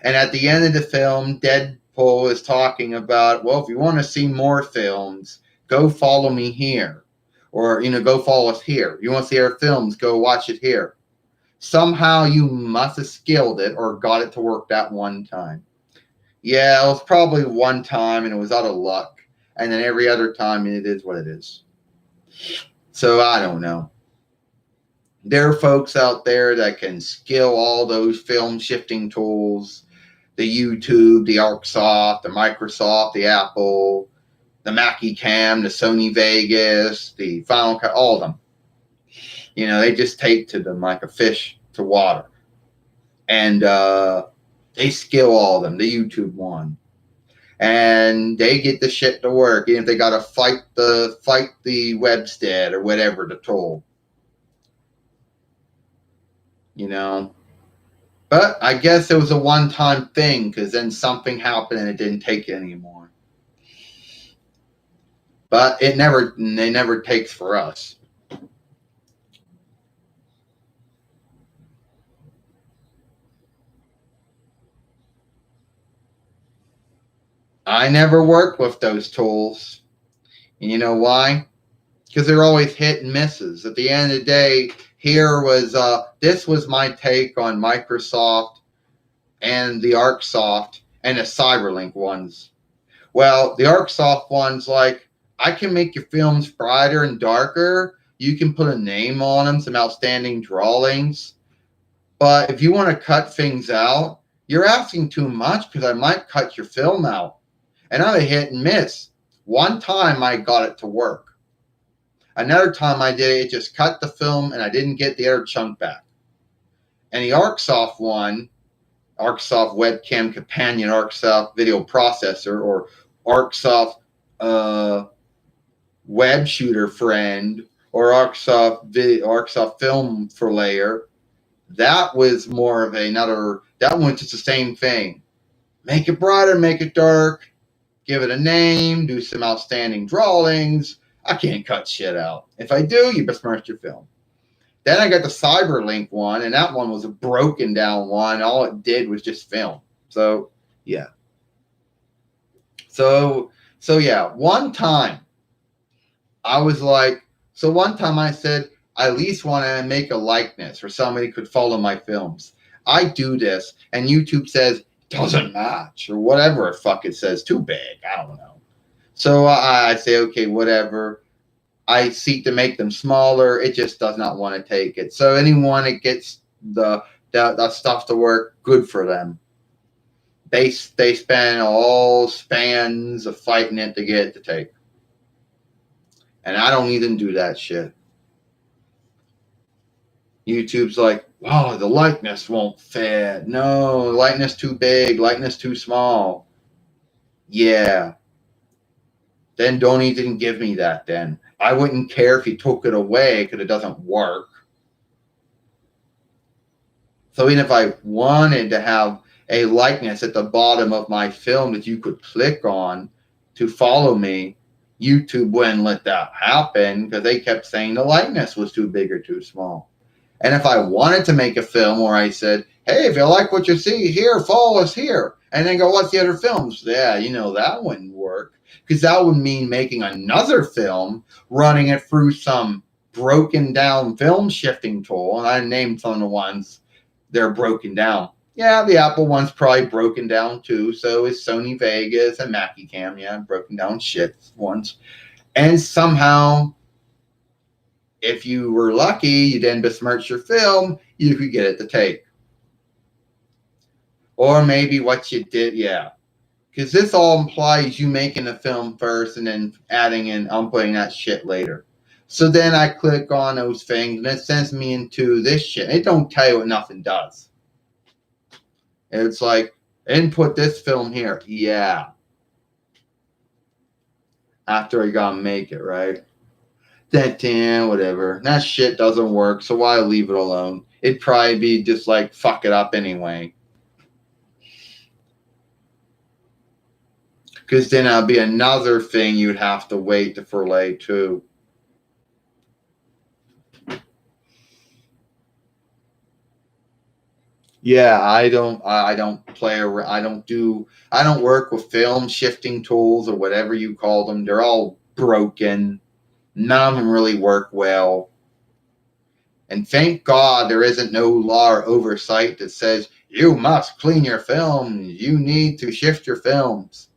And at the end of the film, Deadpool is talking about, well, if you want to see more films, go follow me here. Or, go follow us here. You want to see our films, go watch it here. Somehow you must have skilled it or got it to work that one time. Yeah, it was probably one time, and it was out of luck. And then every other time, it is what it is. So I don't know. There are folks out there that can skill all those film shifting tools, the YouTube, the ArcSoft, the Microsoft, the Apple, the Mackie Cam, the Sony Vegas, the Final Cut, all of them. They just take to them like a fish to water. And they skill all of them, the YouTube one. And they get the shit to work, even if they got to fight the Webstead or whatever, the tool. But I guess it was a one-time thing, because then something happened and it didn't take it anymore. But they never takes for us. I never worked with those tools. And you know why? Because they're always hit and misses. At the end of the day, this was my take on Microsoft and the ArcSoft and the CyberLink ones. Well, the ArcSoft ones, like, I can make your films brighter and darker. You can put a name on them, some outstanding drawings. But if you want to cut things out, you're asking too much because I might cut your film out. And I'm a hit and miss. One time I got it to work. Another time I did it, it just cut the film and I didn't get the other chunk back. And the ArcSoft one, ArcSoft Webcam Companion, ArcSoft Video Processor, or ArcSoft Web Shooter Friend, or ArcSoft Film for Layer, that was more of that one was just the same thing. Make it brighter, make it dark, give it a name, do some outstanding drawings. I can't cut shit out. If I do, you besmirch your film. Then I got the CyberLink one, and that one was a broken down one. All it did was just film. So, yeah. So yeah, one time I said, I at least want to make a likeness where somebody could follow my films. I do this, and YouTube says, doesn't match, or whatever the fuck it says, too big. I don't know. So I say, okay, whatever. I seek to make them smaller. It just does not want to take it. So anyone that gets the stuff to work, good for them. They spend all spans of fighting it to get it to take. And I don't even do that shit. YouTube's like, wow, the likeness won't fit. No, likeness too big, likeness too small. Yeah. Then don't even give me that then. I wouldn't care if you took it away because it doesn't work. So even if I wanted to have a likeness at the bottom of my film that you could click on to follow me, YouTube wouldn't let that happen because they kept saying the likeness was too big or too small. And if I wanted to make a film where I said, hey, if you like what you see here, follow us here. And then go, what's the other films? Yeah, that wouldn't work. Because that would mean making another film, running it through some broken down film shifting tool. And I named some of the ones they're broken down. Yeah, the Apple one's probably broken down too. So is Sony Vegas and MaxiCam. Yeah, broken down shit ones. And somehow, if you were lucky, you didn't besmirch your film, you could get it to take. Or maybe what you did, yeah. Because this all implies you making the film first and then adding in, I'm putting that shit later. So then I click on those things and it sends me into this shit. It don't tell you what nothing does. It's like, input this film here. Yeah. After I gotta make it, right? Then, whatever. That shit doesn't work, so why leave it alone? It'd probably be just like, fuck it up anyway. Because then that'll be another thing you'd have to wait to fillet too. Yeah, I don't work with film shifting tools or whatever you call them. They're all broken. None of them really work well. And thank God there isn't no law or oversight that says you must clean your films. You need to shift your films.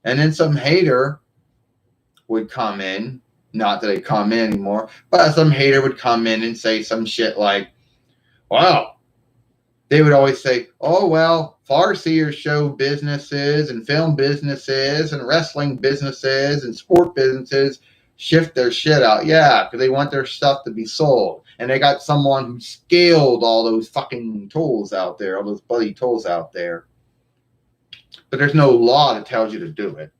And then some hater would come in, not that they come in anymore, but some hater would come in and say some shit like, wow, they would always say, oh, well, Farseer show businesses and film businesses and wrestling businesses and sport businesses shift their shit out. Yeah, because they want their stuff to be sold. And they got someone who scaled all those fucking tools out there, all those bloody tools out there. But there's no law that tells you to do it.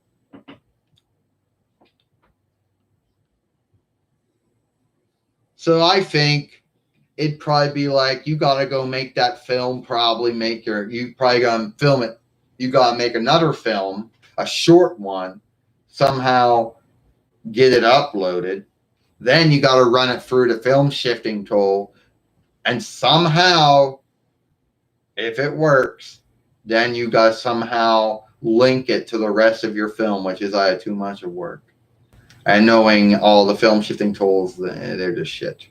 So I think it'd probably be like, you got to go make that film, you probably got to film it. You got to make another film, a short one, somehow get it uploaded. Then you got to run it through the film shifting tool. And somehow, if it works, then you got to somehow link it to the rest of your film, which is too much of work. And knowing all the film shifting tools, they're just shit.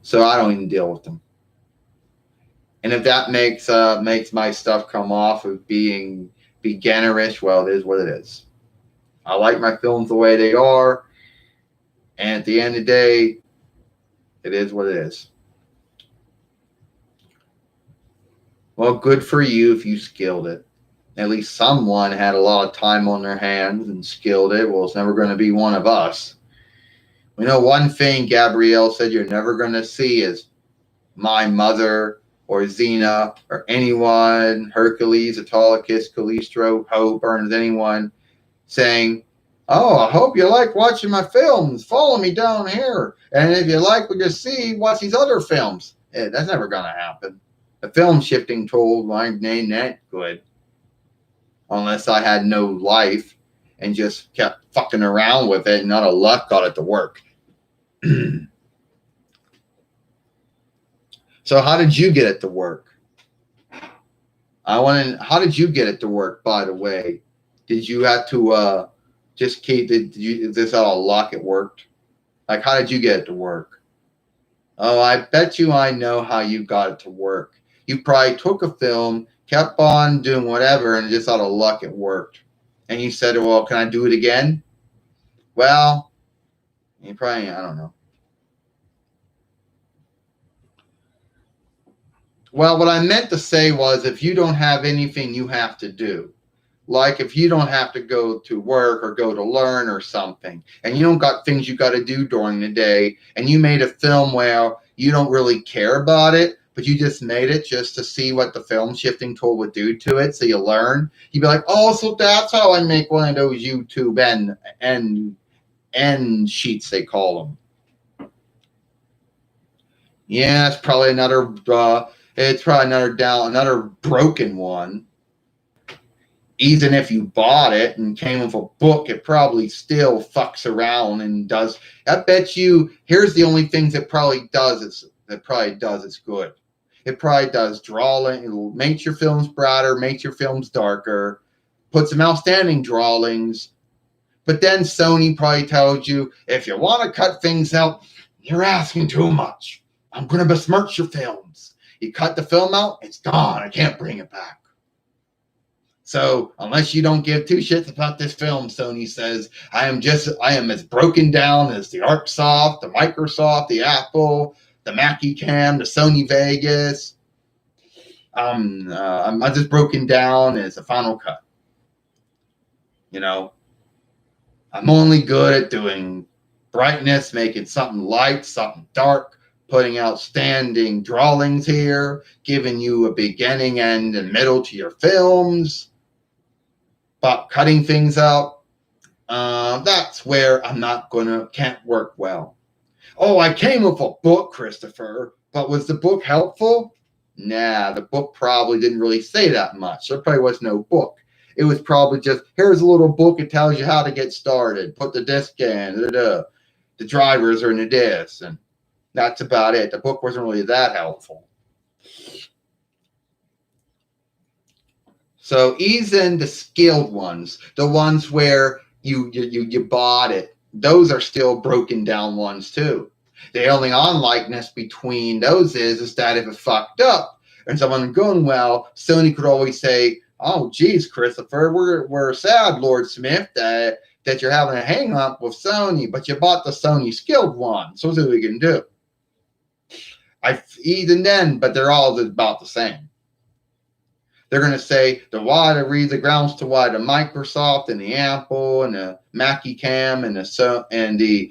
So I don't even deal with them. And if that makes my stuff come off of being beginnerish, well, it is what it is. I like my films the way they are, and at the end of the day, it is what it is. Well, good for you if you skilled it. At least someone had a lot of time on their hands and skilled it. Well, it's never going to be one of us. We know one thing Gabrielle said you're never going to see is my mother or XENA or anyone, Hercules, Autolycus, Calistro, Hope, Burns, anyone saying, oh, I hope you like watching my films. Follow me down here. And if you like what you see, watch these other films. That's never going to happen. The film shifting tool ain't that good. Unless I had no life and just kept fucking around with it and out of luck got it to work. So how did you get it to work? How did you get it to work, by the way? Did you have to just keep it? Is this out of luck it worked? Like, how did you get it to work? Oh, I bet you I know how you got it to work. You probably took a film, kept on doing whatever, and just out of luck it worked. And you said, well, can I do it again? Well, you probably, I don't know. Well, what I meant to say was if you don't have anything you have to do, like if you don't have to go to work or go to learn or something, and you don't got things you got to do during the day, and you made a film where you don't really care about it, but you just made it just to see what the film shifting tool would do to it, so you learn, you'd be like, oh, so that's how I make one of those YouTube end sheets, they call them. Yeah, it's probably another broken one. Even if you bought it and came with a book, it probably still fucks around and does. I bet you. Here's the only things it probably does. It's good. It probably does drawing. It makes your films brighter, makes your films darker, puts some outstanding drawings. But then Sony probably tells you, if you want to cut things out, you're asking too much. I'm going to besmirch your films. You cut the film out, it's gone. I can't bring it back. So unless you don't give two shits about this film, Sony says, I am as broken down as the ArcSoft, the Microsoft, the Apple, the Mackie Cam, the Sony Vegas. I'm just broken down as a Final Cut. You know, I'm only good at doing brightness, making something light, something dark, putting outstanding drawings here, giving you a beginning, end, and middle to your films. But cutting things out, that's where can't work well. Oh, I came with a book, Christopher, but was the book helpful? Nah, the book probably didn't really say that much. There probably was no book. It was probably just, here's a little book, it tells you how to get started. Put the disc in, the drivers are in the disc, and that's about it. The book wasn't really that helpful. So even the skilled ones, the ones where you bought it, those are still broken down ones too. The only unlikeness between those is that if it fucked up and someone going well, Sony could always say, oh, geez, Christopher, we're sad, Lord Smith, that you're having a hang up with Sony, but you bought the Sony skilled one. So that's what we can do. Even then, but they're all about the same. They're going to say the grounds to why the Microsoft and the Apple and the Mackie Cam and the Cybernet,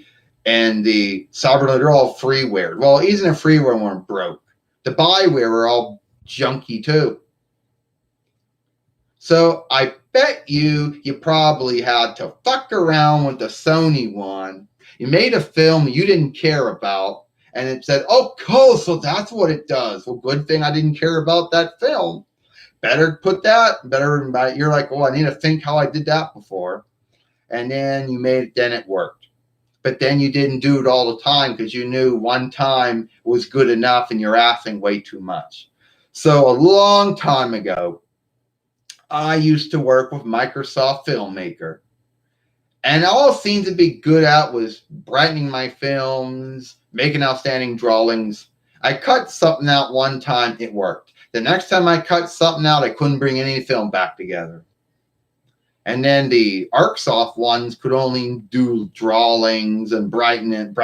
they're all freeware. Well, even the freeware weren't broke. The byware were all junky too. So I bet you probably had to fuck around with the Sony one. You made a film you didn't care about, and it said, oh, cool, so that's what it does. Well, good thing I didn't care about that film. Better put that. Better. You're like, oh, I need to think how I did that before, and then you made. Then it worked. But then you didn't do it all the time because you knew one time was good enough, and you're asking way too much. So a long time ago, I used to work with Microsoft Filmmaker. And all it seemed to be good at was brightening my films, making outstanding drawings. I cut something out one time, it worked. The next time I cut something out, I couldn't bring any film back together. And then the ArcSoft ones could only do drawings and brighten it,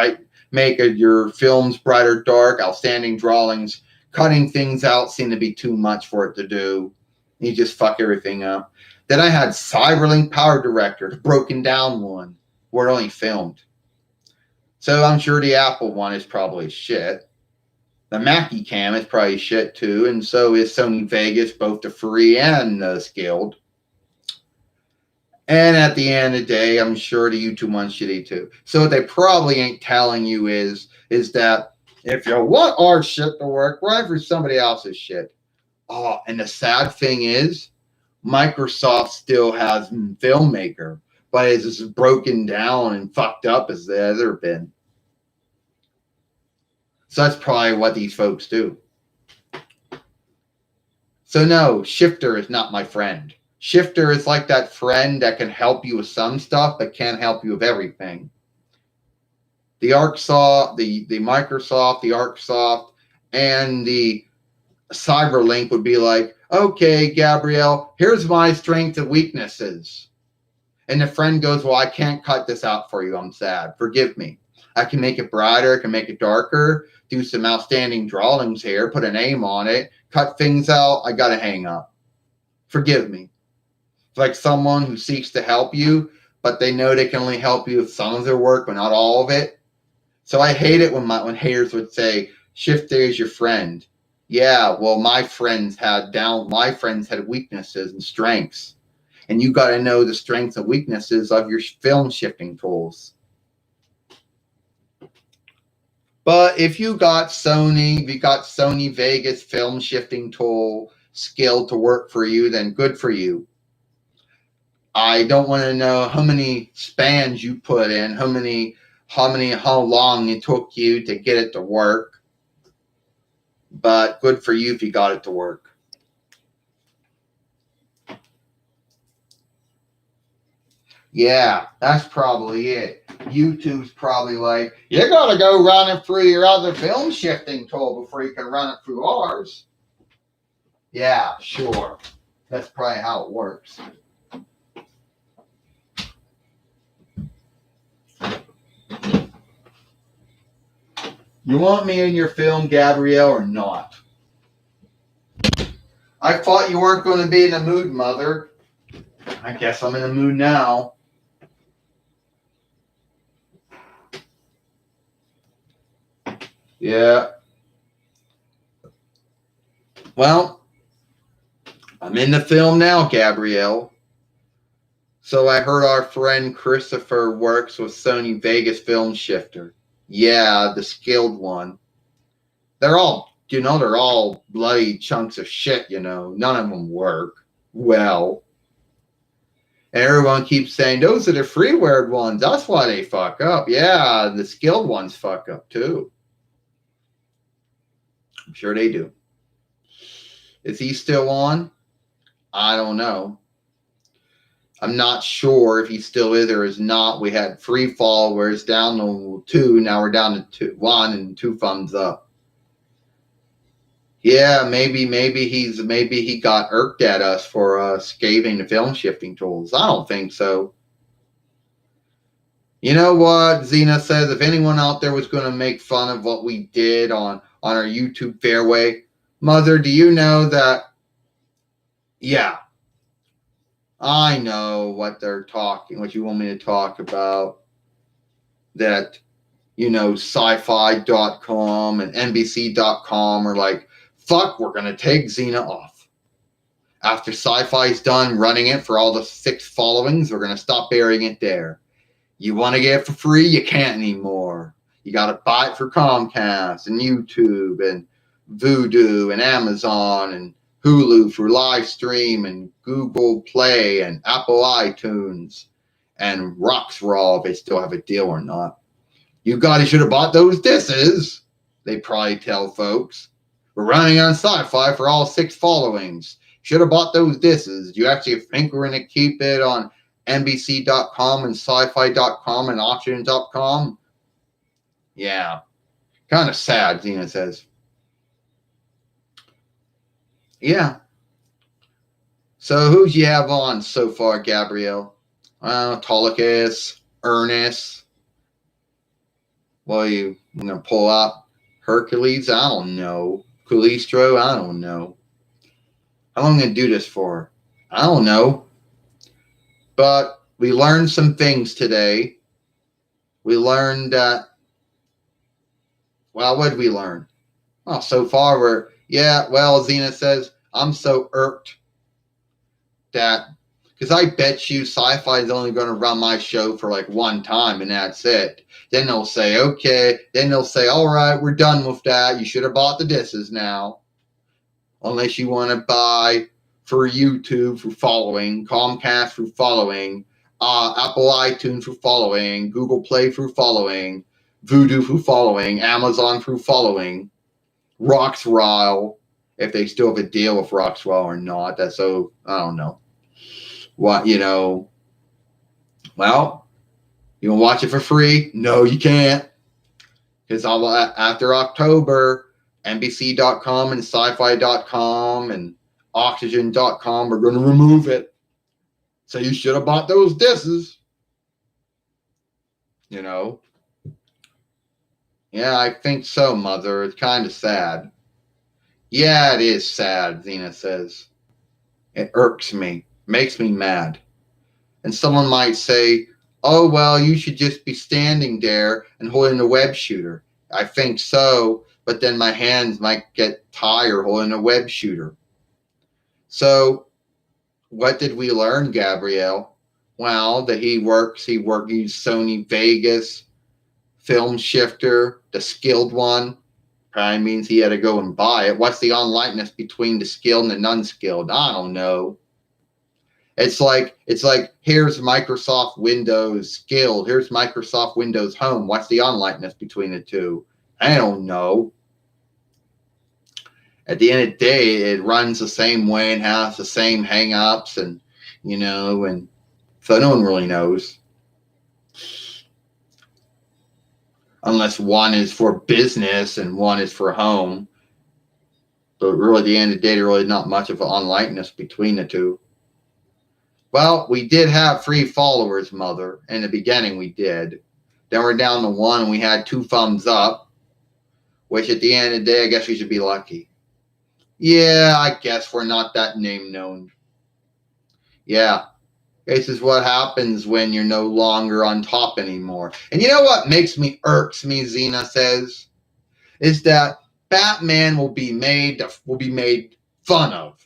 make your films brighter, dark, outstanding drawings. Cutting things out seemed to be too much for it to do. You just fuck everything up. Then I had Cyberlink Power Director, the broken down one, where it only filmed. So I'm sure the Apple one is probably shit. The Mackie Cam is probably shit too, and so is Sony Vegas, both the free and the scaled. And at the end of the day, I'm sure the YouTube one's shitty too. So what they probably ain't telling you is that if you want our shit to work, run for somebody else's shit. Oh, and the sad thing is, Microsoft still has Filmmaker, but it's as broken down and fucked up as they've ever been. So that's probably what these folks do. So no, Shifter is not my friend. Shifter is like that friend that can help you with some stuff, but can't help you with everything. The ArcSoft, the Microsoft, the ArcSoft, and the Cyberlink would be like, okay, Gabrielle, here's my strengths and weaknesses. And the friend goes, well, I can't cut this out for you. I'm sad. Forgive me. I can make it brighter. I can make it darker. Do some outstanding drawings here. Put a name on it. Cut things out. I got to hang up. Forgive me. It's like someone who seeks to help you, but they know they can only help you with some of their work, but not all of it. So I hate it when haters would say, Shifter is your friend. Yeah, well, my friends had weaknesses and strengths. And you got to know the strengths and weaknesses of your film shifting tools. But if you got Sony Vegas film shifting tool skill to work for you, then good for you. I don't want to know how many spans you put in, how long it took you to get it to work. But good for you if you got it to work. Yeah, that's probably it. YouTube's probably like, you gotta go run it through your other film shifting tool before you can run it through ours. Yeah, sure. That's probably how it works. You want me in your film, Gabrielle, or not? I thought you weren't going to be in the mood, Mother. I guess I'm in the mood now. Yeah. Well, I'm in the film now, Gabrielle. So I heard our friend Christopher works with Sony Vegas Film Shifter. Yeah, the skilled one. They're all bloody chunks of shit, None of them work well. And everyone keeps saying, those are the freeware ones. That's why they fuck up. Yeah, the skilled ones fuck up too. I'm sure they do. Is he still on? I don't know. I'm not sure if he still is or is not. We had free fall where it's down to 2. Now we're down to 1 and 2 thumbs up. Yeah, maybe he got irked at us for scathing the film shifting tools. I don't think so. You know what? XENA says if anyone out there was going to make fun of what we did on our YouTube fairway, Mother, do you know that? Yeah, I know what you want me to talk about. That, sci-fi.com and NBC.com are like, fuck, we're going to take XENA off. After Sci-Fi's done running it for all the 6 followings, we're going to stop airing it there. You want to get it for free? You can't anymore. You got to buy it for Comcast and YouTube and Vudu and Amazon and Hulu through live stream and Google Play and Apple iTunes and Roxraw if they still have a deal or not. You guys should have bought those discs, they probably tell folks. We're running on sci-fi for all 6 followings. Should have bought those discs. Do you actually think we're going to keep it on NBC.com and sci-fi.com and auction.com? Yeah. Kind of sad, Xena says. Yeah. So who's you have on so far, Gabrielle? Autolycus, Ernest. Well, you gonna pull out Hercules? I don't know. Calistro? I don't know. How long am I gonna do this for? I don't know. But we learned some things today. We learned that. Well, what did we learn? Well, so far well, Xena says, I'm so irked that, because I bet you sci-fi is only going to run my show for like one time and that's it. Then they'll say, okay. Then they'll say, all right, we're done with that. You should have bought the discs now. Unless you want to buy for YouTube for following, Comcast for following, Apple iTunes for following, Google Play for following, Voodoo for following, Amazon for following, Roxraw, if they still have a deal with Roxraw or not. That's so, I don't know. What, well, you want to watch it for free? No, you can't. Because after October, NBC.com and sci-fi.com and oxygen.com are going to remove it. So you should have bought those discs. Yeah, I think so, Mother. It's kind of sad. Yeah, it is sad, Xena says. It irks me, makes me mad. And someone might say, oh, well, you should just be standing there and holding a web shooter. I think so, but then my hands might get tired holding a web shooter. So what did we learn, Gabrielle? Well, that he's Sony Vegas, Film Shifter, the skilled one. Probably means he had to go and buy it. What's the unlikeness between the skilled and the unskilled? I don't know. It's like here's Microsoft Windows skilled, here's Microsoft Windows Home. What's the unlikeness between the two? I don't know. At the end of the day, it runs the same way and has the same hang-ups and so no one really knows. Unless one is for business and one is for home. But really, at the end of the day, there's really not much of an unlikeness between the two. Well, we did have 3 followers, Mother. In the beginning, we did. Then we're down to 1, and we had 2 thumbs up. Which, at the end of the day, I guess we should be lucky. Yeah, I guess we're not that name known. Yeah. This is what happens when you're no longer on top anymore. And you know what irks me, Xena says? Is that Batman will be made fun of.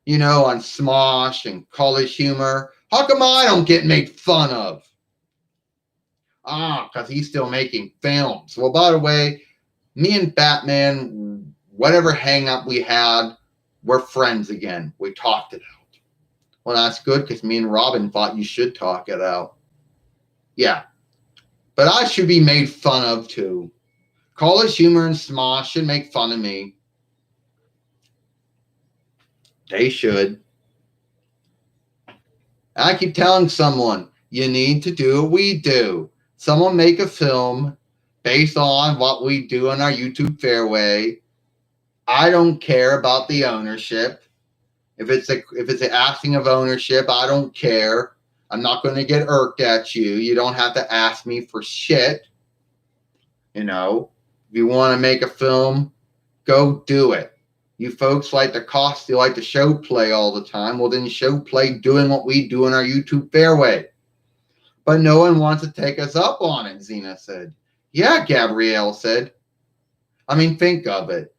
On Smosh and College Humor. How come I don't get made fun of? Because he's still making films. Well, by the way, me and Batman, whatever hang up we had, we're friends again. We talked it out. Well, that's good because me and Robin thought you should talk it out. Yeah. But I should be made fun of too. College Humor and Smosh should make fun of me. They should. I keep telling someone, you need to do what we do. Someone make a film based on what we do on our YouTube Fairway. I don't care about the ownership. If it's an asking of ownership, I don't care. I'm not going to get irked at you. You don't have to ask me for shit. If you want to make a film, go do it. You folks like the show play all the time. Well, then show play doing what we do in our YouTube Fairway. But no one wants to take us up on it, Xena said. Yeah, Gabrielle said. I mean, think of it.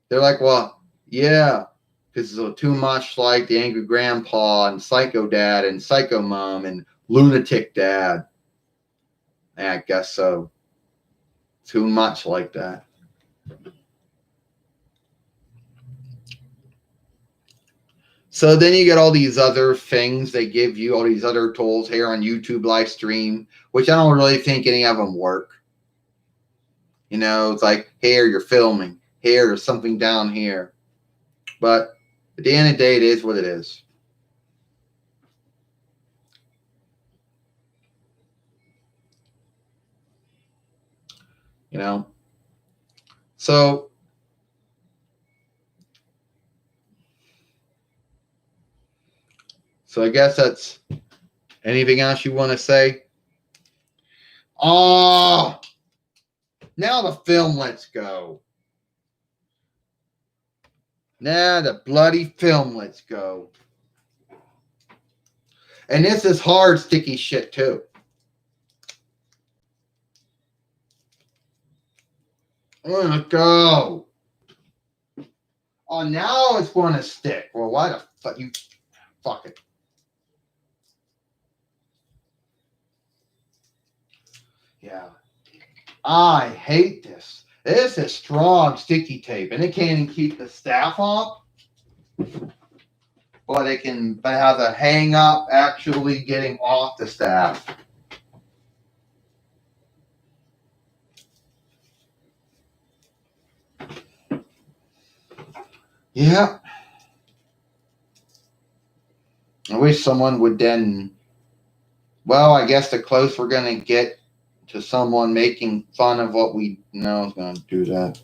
They're like, well, yeah, because it's too much like the Angry Grandpa and Psycho Dad and Psycho Mom and Lunatic Dad. Yeah, I guess so. Too much like that. So then you get all these other things they give you, all these other tools here on YouTube live stream, which I don't really think any of them work. You know, it's like, here you're filming, here there's something down here. But at the end of the day, it is what it is. You know? So I guess that's anything else you want to say? Oh, now the film lets go. Now the bloody film lets go. And this is hard, sticky shit, too. Let go. Oh, now it's going to stick. Well, why the fuck? You fuck it. Yeah. I hate this. This is strong sticky tape, and it can't even keep the staff off. But it has a hang up actually getting off the staff. Yeah. I wish someone would then. Well, I guess the close we're going to get to someone making fun of what we know is going to do that.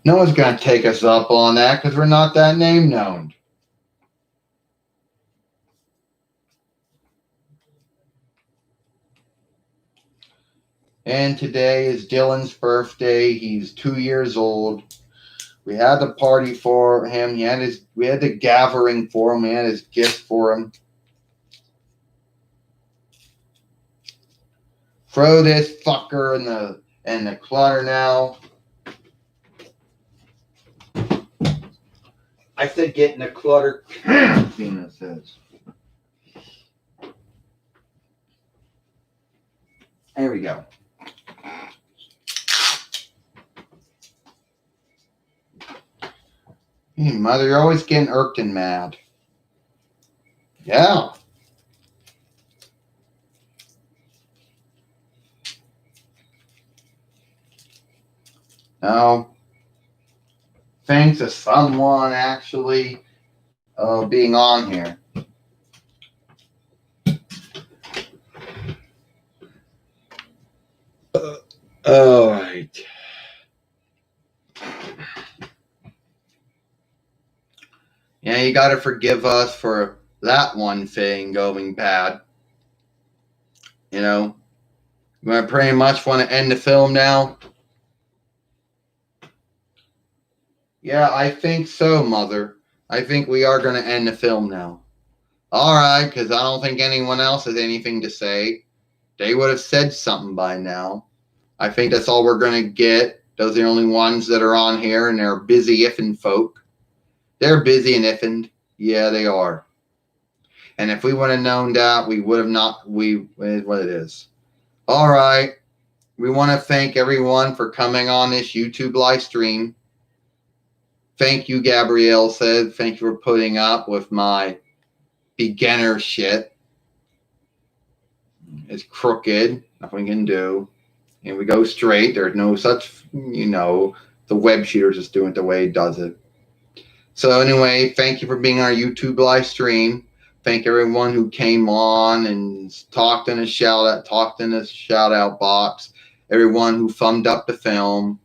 No one's going to take us up on that because we're not that name known. And today is Dylan's birthday. He's 2 years old. We had the party for him. We had the gathering for him. We had his gift for him. Throw this fucker in the clutter now. I said get in the XENA says. There we go. Hey, mother, you're always getting irked and mad. Yeah. No. Thanks to someone actually being on here. All right. Yeah, you got to forgive us for that one thing going bad. You know, we pretty much want to end the film now. Yeah, I think so, Mother. I think we are going to end the film now. All right, because I don't think anyone else has anything to say. They would have said something by now. I think that's all we're going to get. Those are the only ones that are on here, and they're busy iffing folk. They're busy and iffing. Yeah, they are. And if we would have known that, we would have not. What it is. All right. We want to thank everyone for coming on this YouTube live stream. Thank you, Gabrielle said. Thank you for putting up with my beginner shit. It's crooked. Nothing we can do. And we go straight. There's no such, the web shooter's just doing it the way he does it. So anyway, thank you for being on our YouTube live stream. Thank everyone who came on and talked in the shout out box. Everyone who thumbed up the film.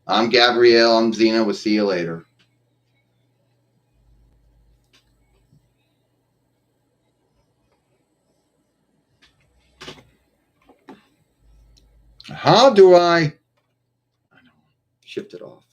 I'm Gabrielle. I'm XENA. We'll see you later. How do I shift it off?